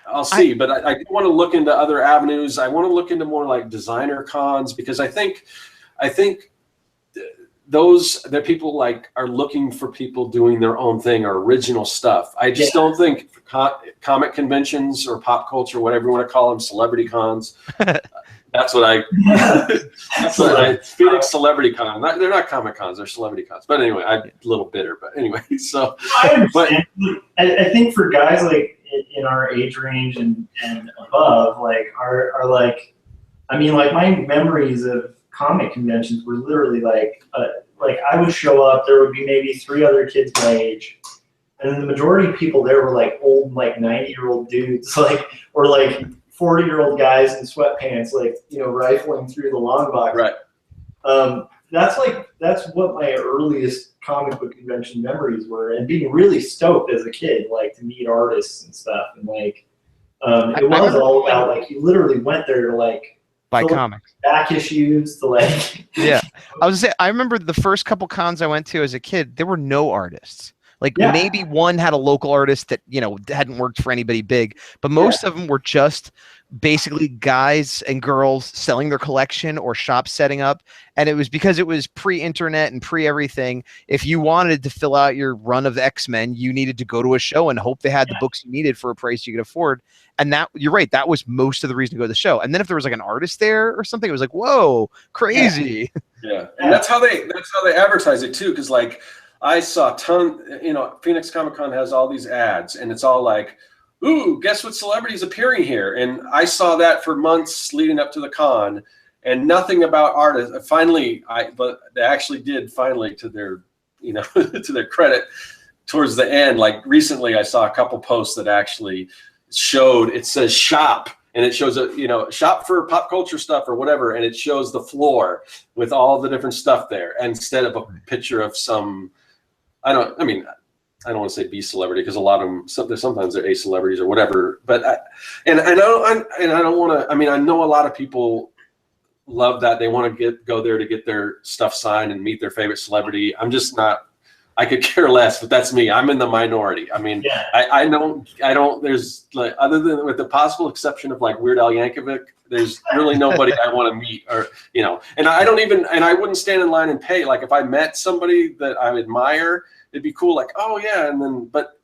I'll see. But I do want to look into other avenues. I want to look into more like designer cons, because I think those that people like are looking for people doing their own thing or original stuff. I just don't think comic conventions or pop culture, whatever you want to call them, celebrity cons. That's what Phoenix Celebrity Con. They're not comic cons, they're celebrity cons. But anyway, I'm a little bitter. But anyway, so I think for guys like in our age range and above, like are like, I mean, like my memories of comic conventions were literally like I would show up, there would be maybe 3 other kids my age, and the majority of people there were like old, like 90-year-old dudes, like, or like 40-year-old guys in sweatpants, like, you know, rifling through the long box. Right. That's what my earliest comic book convention memories were, and being really stoked as a kid, like to meet artists and stuff, and like it was all about like you literally went there to like buy comics, back issues, to like yeah. I was gonna say, I remember the first couple cons I went to as a kid, there were no artists. Like maybe one had a local artist that, you know, hadn't worked for anybody big, but most of them were just basically guys and girls selling their collection or shops setting up. And it was because it was pre-internet and pre-everything. If you wanted to fill out your run of X-Men, you needed to go to a show and hope they had the books you needed for a price you could afford. And that, you're right, that was most of the reason to go to the show. And then if there was like an artist there or something, it was like, whoa, crazy. Yeah. And that's how they advertise it too. Because like, I saw you know, Phoenix Comic Con has all these ads, and it's all like, ooh, guess what celebrity's appearing here? And I saw that for months leading up to the con, and nothing about artists. Finally, but they actually did finally, to their, you know, to their credit, towards the end. Like recently, I saw a couple posts that actually showed, it says shop, and it shows a, you know, shop for pop culture stuff or whatever, and it shows the floor with all the different stuff there, instead of a picture of some. I don't want to say B celebrity, because a lot of them, sometimes they're A celebrities or whatever. But I don't want to. I mean, I know a lot of people love that. They want to go there to get their stuff signed and meet their favorite celebrity. I'm just not. I could care less, but that's me. I'm in the minority. I mean, I don't. There's like, other than with the possible exception of like Weird Al Yankovic, there's really nobody I want to meet, or, you know, and I wouldn't stand in line and pay. Like if I met somebody that I admire, it'd be cool. Like, oh yeah. And then, but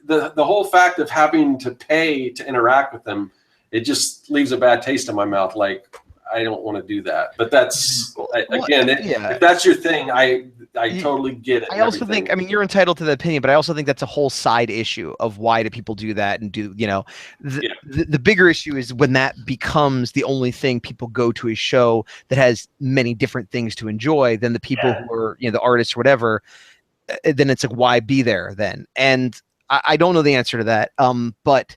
the whole fact of having to pay to interact with them, it just leaves a bad taste in my mouth. Like, I don't want to do that. But that's, again, if that's your thing, I totally get it. I also think, I mean, you're entitled to the opinion, but I also think that's a whole side issue of why do people do that and do, you know, the bigger issue is when that becomes the only thing people go to a show that has many different things to enjoy than the people who are, you know, the artists or whatever. Then it's like, why be there then? And I don't know the answer to that. But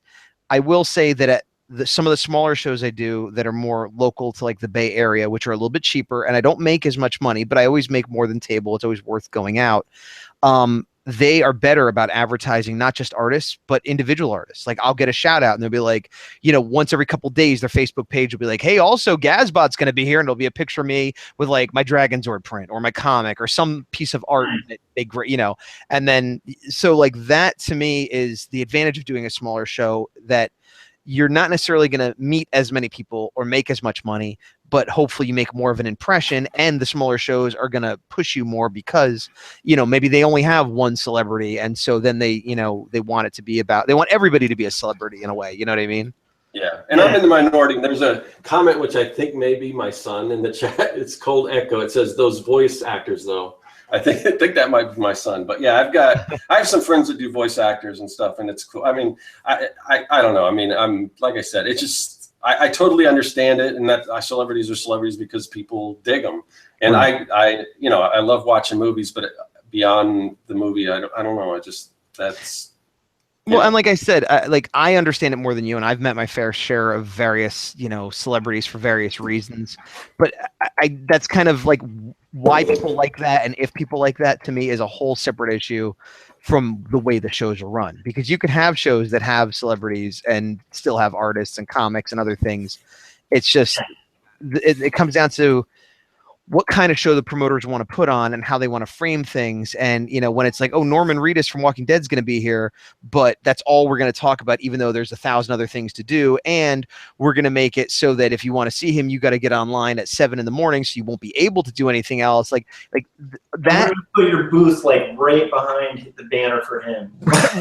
I will say that at some of the smaller shows I do that are more local to like the Bay Area, which are a little bit cheaper, and I don't make as much money, but I always make more than table. It's always worth going out. They are better about advertising, not just artists, but individual artists. Like I'll get a shout out and they'll be like, you know, once every couple of days, their Facebook page will be like, hey, also Gazbot's going to be here. And it'll be a picture of me with like my Dragon Zord print or my comic or some piece of art that they, you know, and then, so like that to me is the advantage of doing a smaller show, that you're not necessarily going to meet as many people or make as much money, but hopefully you make more of an impression, and the smaller shows are going to push you more because, you know, maybe they only have one celebrity. And so then they, you know, they want it to be about, they want everybody to be a celebrity in a way. You know what I mean? Yeah. And I'm in the minority. There's a comment, which I think may be my son in the chat. It's Cold Echo. It says those voice actors though. I think that might be my son, but yeah, I have some friends that do voice actors and stuff, and it's cool. I mean, I don't know. I mean, I'm, like I said, it's just, I totally understand it, and that celebrities are celebrities because people dig them. And I you know, I love watching movies, but beyond the movie, I don't know. Well, and like I said, I understand it more than you, and I've met my fair share of various, you know, celebrities for various reasons. But that's kind of like why people like that, and if people like that, to me, is a whole separate issue from the way the shows are run. Because you can have shows that have celebrities and still have artists and comics and other things. It's just, it comes down to what kind of show the promoters want to put on and how they want to frame things. And, you know, when it's like, oh, Norman Reedus from Walking Dead's going to be here, but that's all we're going to talk about, even though there's 1,000 other things to do. And we're going to make it so that if you want to see him, you got to get online at 7 in the morning, so you won't be able to do anything else. Like that. You put your booth like right behind the banner for him.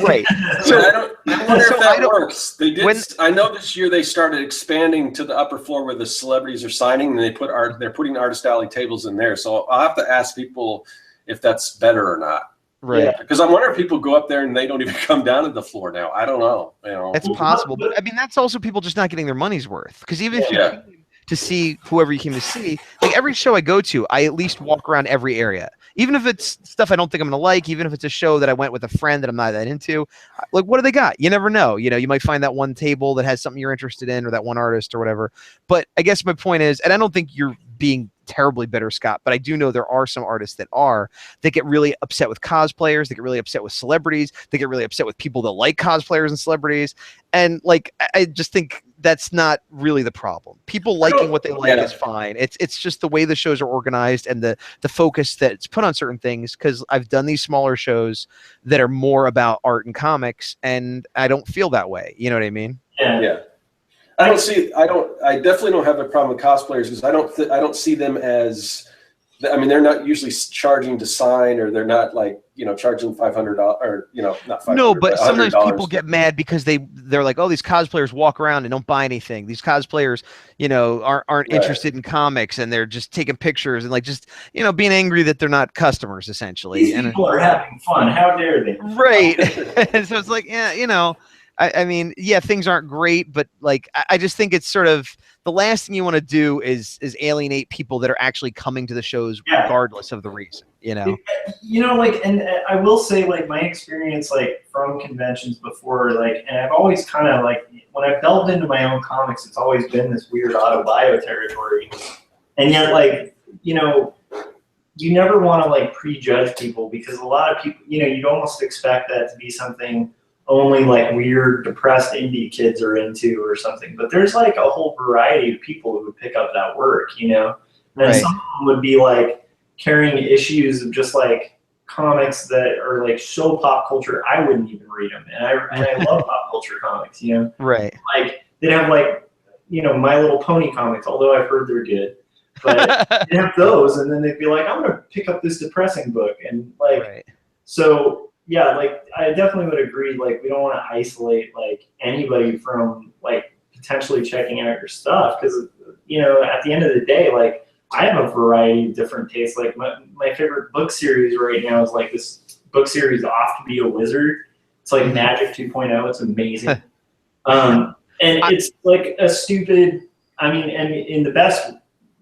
Right. So I wonder if that works. They did. I know this year they started expanding to the upper floor where the celebrities are signing, and they're putting artist alley tables in there. So I'll have to ask people if that's better or not. Right. Because I'm wondering if people go up there and they don't even come down to the floor now. I don't know. You know, that's possible. But I mean, that's also people just not getting their money's worth. Because even if you came to see whoever you came to see, like every show I go to, I at least walk around every area. Even if it's stuff I don't think I'm going to like, even if it's a show that I went with a friend that I'm not that into, like, what do they got? You never know. You know, you might find that one table that has something you're interested in, or that one artist or whatever. But I guess my point is, and I don't think you're being terribly bitter, Scott, but I do know there are some artists that get really upset with cosplayers. They get really upset with celebrities. They get really upset with people that like cosplayers and celebrities. And like, I just think that's not really the problem. People liking what they like is fine. It's just the way the shows are organized and the focus that's put on certain things. Because I've done these smaller shows that are more about art and comics, and I don't feel that way. You know what I mean? Yeah. I definitely don't have a problem with cosplayers, because I don't see them as, I mean, they're not usually charging to sign, or they're not like, you know, charging $500 or, you know, not $500. No, but sometimes people get mad because they're like, oh, these cosplayers walk around and don't buy anything. These cosplayers, you know, aren't interested in comics, and they're just taking pictures and like just, you know, being angry that they're not customers essentially. These people are having fun. How dare they? Right. And so it's like, yeah, you know. I mean, yeah, things aren't great, but like, I just think it's sort of the last thing you want to do is alienate people that are actually coming to the shows regardless of the reason, you know? You know, like, and I will say, like, my experience, like, from conventions before, like, and I've always kind of, like, when I've delved into my own comics, it's always been this weird auto-bio territory. And yet, like, you know, you never want to, like, prejudge people, because a lot of people, you know, you'd almost expect that to be something only like weird, depressed indie kids are into or something. But there's like a whole variety of people who would pick up that work, you know? And some of them would be like carrying issues of just like comics that are like so pop culture, I wouldn't even read them. And I love pop culture comics, you know? Right. Like they'd have like, you know, My Little Pony comics, although I've heard they're good. But they'd have those, and then they'd be like, I'm going to pick up this depressing book. And like, so yeah, like I definitely would agree. Like we don't want to isolate like anybody from like potentially checking out your stuff, because you know at the end of the day, like I have a variety of different tastes. Like my favorite book series right now is like this book series, Off to Be a Wizard. It's like Magic 2.0. It's amazing, and it's like a stupid. I mean, and in the best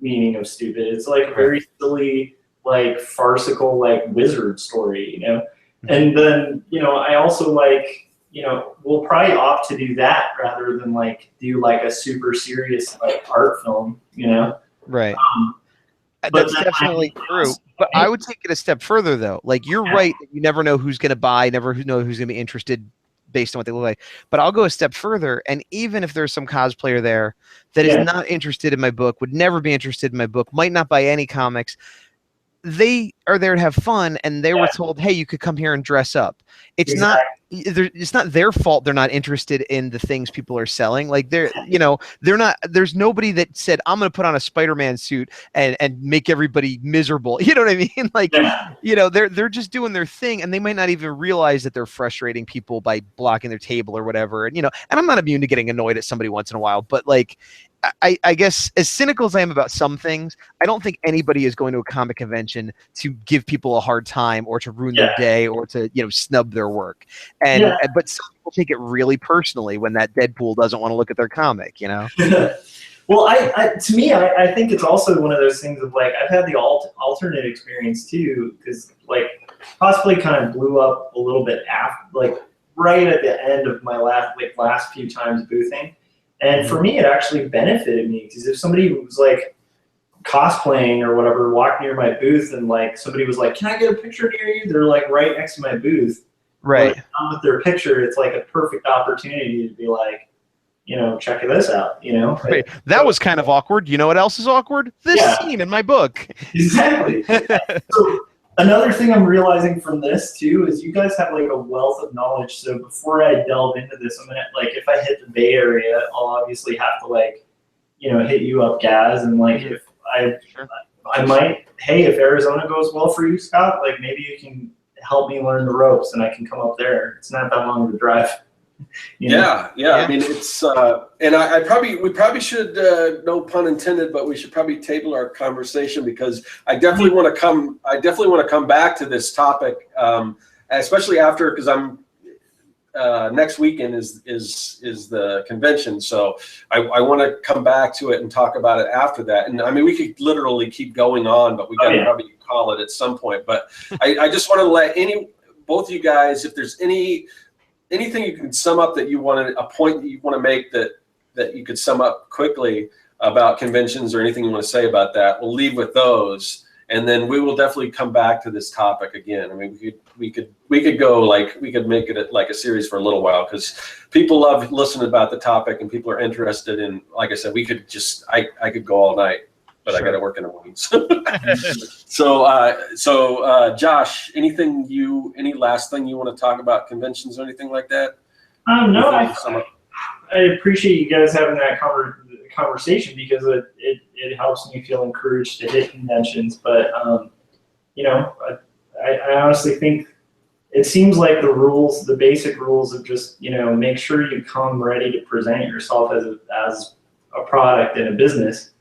meaning of stupid, it's like a very silly, like farcical, like wizard story, you know. And then, you know, I also like, you know, we'll probably opt to do that rather than like do like a super serious like art film, you know? Right. That's definitely true. But I would take it a step further though. Like you're right that you never know who's going to buy, never know who's going to be interested based on what they look like. But I'll go a step further. And even if there's some cosplayer there that is not interested in my book, would never be interested in my book, might not buy any comics, they are there to have fun, and they were told, hey, you could come here and dress up. It's not their fault they're not interested in the things people are selling. Like they're not, there's nobody that said, I'm going to put on a Spider-Man suit and make everybody miserable. You know what I mean? Like, you know, they're just doing their thing, and they might not even realize that they're frustrating people by blocking their table or whatever. And, you know, and I'm not immune to getting annoyed at somebody once in a while, but like, I guess as cynical as I am about some things, I don't think anybody is going to a comic convention to give people a hard time or to ruin their day or to, you know, snub their work. And but some people take it really personally when that Deadpool doesn't want to look at their comic, you know? Well, to me, I think it's also one of those things of like, I've had the alternate experience too, because like cosplay kind of blew up a little bit after, like right at the end of my last few times boothing. And for me, it actually benefited me, because if somebody was like cosplaying or whatever, walked near my booth and like somebody was like, can I get a picture near you? They're like right next to my booth. Right. Like, with their picture, it's like a perfect opportunity to be like, check this out, Right. That was kind of awkward. You know what else is awkward? This scene in my book. Exactly. So another thing I'm realizing from this too is you guys have like a wealth of knowledge. So before I delve into this, I'm gonna if I hit the Bay Area, I'll obviously have to hit you up, Gaz, and if I might, hey, if Arizona goes well for you, Scott, maybe you can help me learn the ropes and I can come up there. It's not that long of a drive. Yeah. I mean, it's and we probably should, no pun intended, but we should probably table our conversation because I definitely want to come back to this topic, especially after, because I'm next weekend is the convention, so I want to come back to it and talk about it after that. And I mean, we could literally keep going on, but we got to probably call it at some point. But I just want to let both of you guys, if there's anything you can sum up that you want a point that you want to make that you could sum up quickly about conventions or anything you want to say about that, we'll leave with those, and then we will definitely come back to this topic again. I mean, we could go we could make it like a series for a little while because people love listening about the topic and people are interested in. Like I said, we could just I could go all night, but I got to work in the mornings. So Josh, any last thing you want to talk about conventions or anything like that? No, I appreciate you guys having that conversation because it helps me feel encouraged to hit conventions. But I honestly think it seems like the basic rules of just make sure you come ready to present yourself as a product in a business.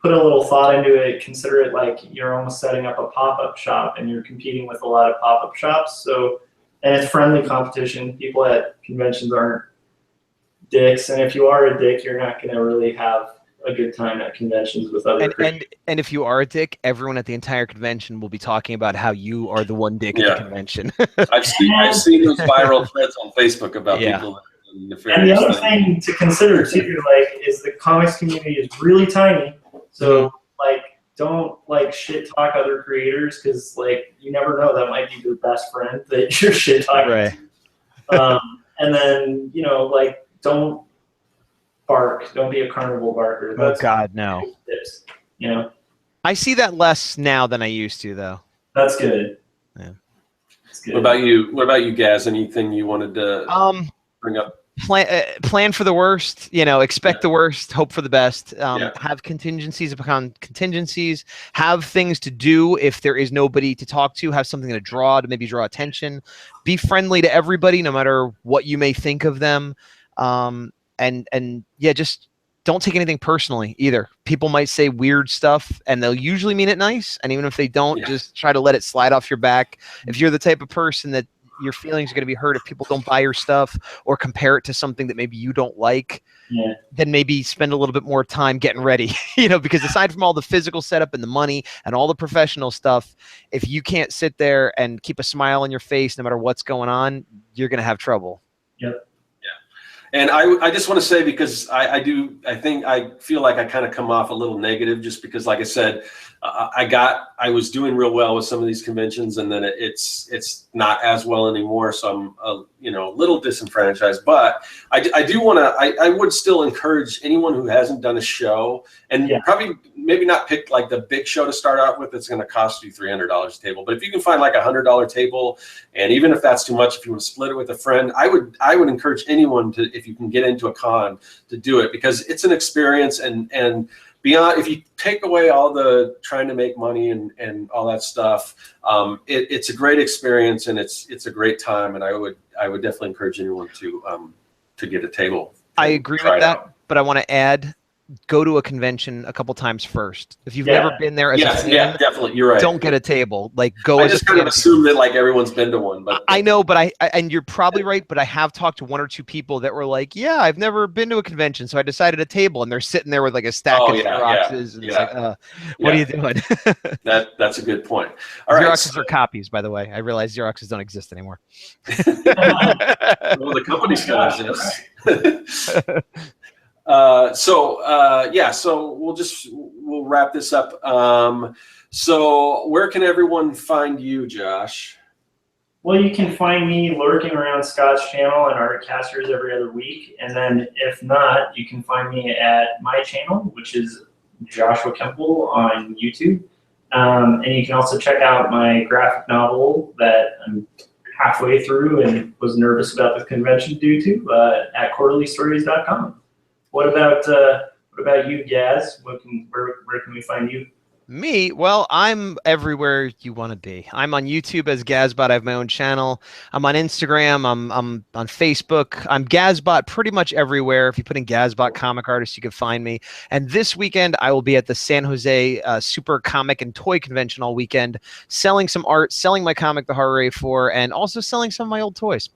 Put a little thought into it, consider it like you're almost setting up a pop-up shop and you're competing with a lot of pop-up shops. So, and it's friendly competition. People at conventions aren't dicks. And if you are a dick, you're not going to really have a good time at conventions with other creators. And if you are a dick, everyone at the entire convention will be talking about how you are the one dick at the convention. I've seen those viral threads on Facebook about people. And the other thing to consider too, is the comics community is really tiny. So don't like shit talk other creators, because like you never know, that might be your best friend that you're shit talking. Right. And then like don't bark. Don't be a carnival barker. Oh God, no. Tips, I see that less now than I used to, though. That's good. Yeah. That's good. What about you, Gaz? Anything you wanted to bring up? Plan for the worst, expect the worst, hope for the best, have contingencies upon contingencies, have things to do if there is nobody to talk to, have something to maybe draw attention, be friendly to everybody, no matter what you may think of them. Just don't take anything personally either. People might say weird stuff and they'll usually mean it nice. And even if they don't, just try to let it slide off your back. If you're the type of person that your feelings are going to be hurt if people don't buy your stuff or compare it to something that maybe you don't like, then maybe spend a little bit more time getting ready, because aside from all the physical setup and the money and all the professional stuff, if you can't sit there and keep a smile on your face, no matter what's going on, you're going to have trouble. Yep. And I just want to say, because I feel like I kind of come off a little negative just because, like I said, I was doing real well with some of these conventions, and then it's not as well anymore. So I'm a little disenfranchised. But I would still encourage anyone who hasn't done a show, and probably maybe not pick like the big show to start out with. It's going to cost you $300 a table. But if you can find like $100 table, and even if that's too much, if you want to split it with a friend, I would encourage anyone to, if you can get into a con, to do it, because it's an experience. And beyond, if you take away all the trying to make money and all that stuff, it's a great experience, and it's a great time. And I would definitely encourage anyone to get a table. I agree with that, but I want to add, go to a convention a couple times first. If you've never been there as a fan, definitely, you're right. Don't get a table. Like, go. I just kind of assume that like everyone's been to one, but I know, but and you're probably right, but I have talked to one or two people that were like, yeah, I've never been to a convention, so I decided a table, and they're sitting there with like a stack of Xeroxes. It's like, what are you doing? That's a good point. All right, Xeroxes are copies, by the way. I realize Xeroxes don't exist anymore. Well, the company still exists. So we'll wrap this up. So where can everyone find you, Josh? Well, you can find me lurking around Scott's channel and Artcasters every other week. And then if not, you can find me at my channel, which is Joshua Kemble on YouTube. And you can also check out my graphic novel that I'm halfway through and was nervous about the convention due to at quarterlystories.com. What about you, Gaz? Where can we find you? Me? Well, I'm everywhere you want to be. I'm on YouTube as Gazbot. I have my own channel. I'm on Instagram. I'm on Facebook. I'm Gazbot pretty much everywhere. If you put in Gazbot comic artist, you can find me. And this weekend, I will be at the San Jose Super Comic and Toy Convention all weekend, selling some art, selling my comic, The Horror A4, and also selling some of my old toys.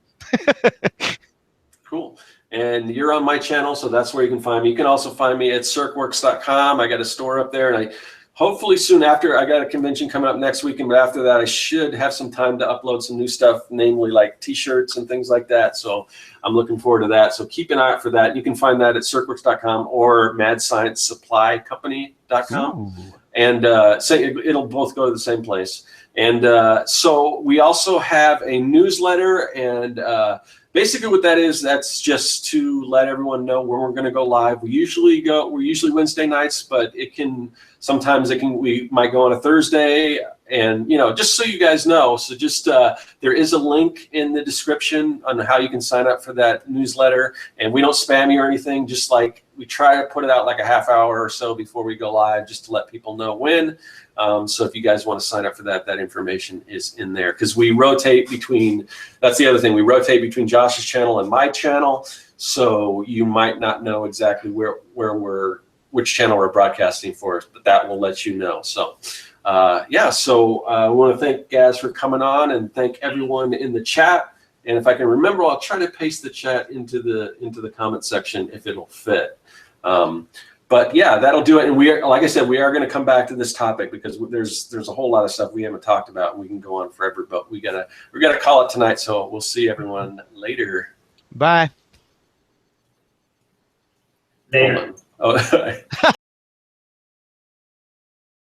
Cool. And you're on my channel, so that's where you can find me. You can also find me at serkworks.com. I got a store up there, and hopefully soon after, I got a convention coming up next weekend, but after that, I should have some time to upload some new stuff, namely like t-shirts and things like that. So I'm looking forward to that. So keep an eye out for that. You can find that at serkworks.com or madsciencesupplycompany.com. And it'll both go to the same place. And so we also have a newsletter, and basically what that is, that's just to let everyone know when we're going to go live. We're usually Wednesday nights, but sometimes we might go on a Thursday, and just so you guys know. So just there is a link in the description on how you can sign up for that newsletter, and we don't spam you or anything. Just like we try to put it out like a half hour or so before we go live, just to let people know when. So if you guys want to sign up for that, that information is in there, because we rotate between. That's the other thing. We rotate between Josh's channel and my channel, so you might not know exactly which channel we're broadcasting for, but that will let you know. So yeah, so I want to thank Gaz for coming on, and thank everyone in the chat. And if I can remember, I'll try to paste the chat into the comment section if it'll fit. But yeah, that'll do it. And like I said, we are going to come back to this topic, because there's a whole lot of stuff we haven't talked about, and we can go on forever. But we gotta call it tonight. So we'll see everyone later. Bye. Later. Oh.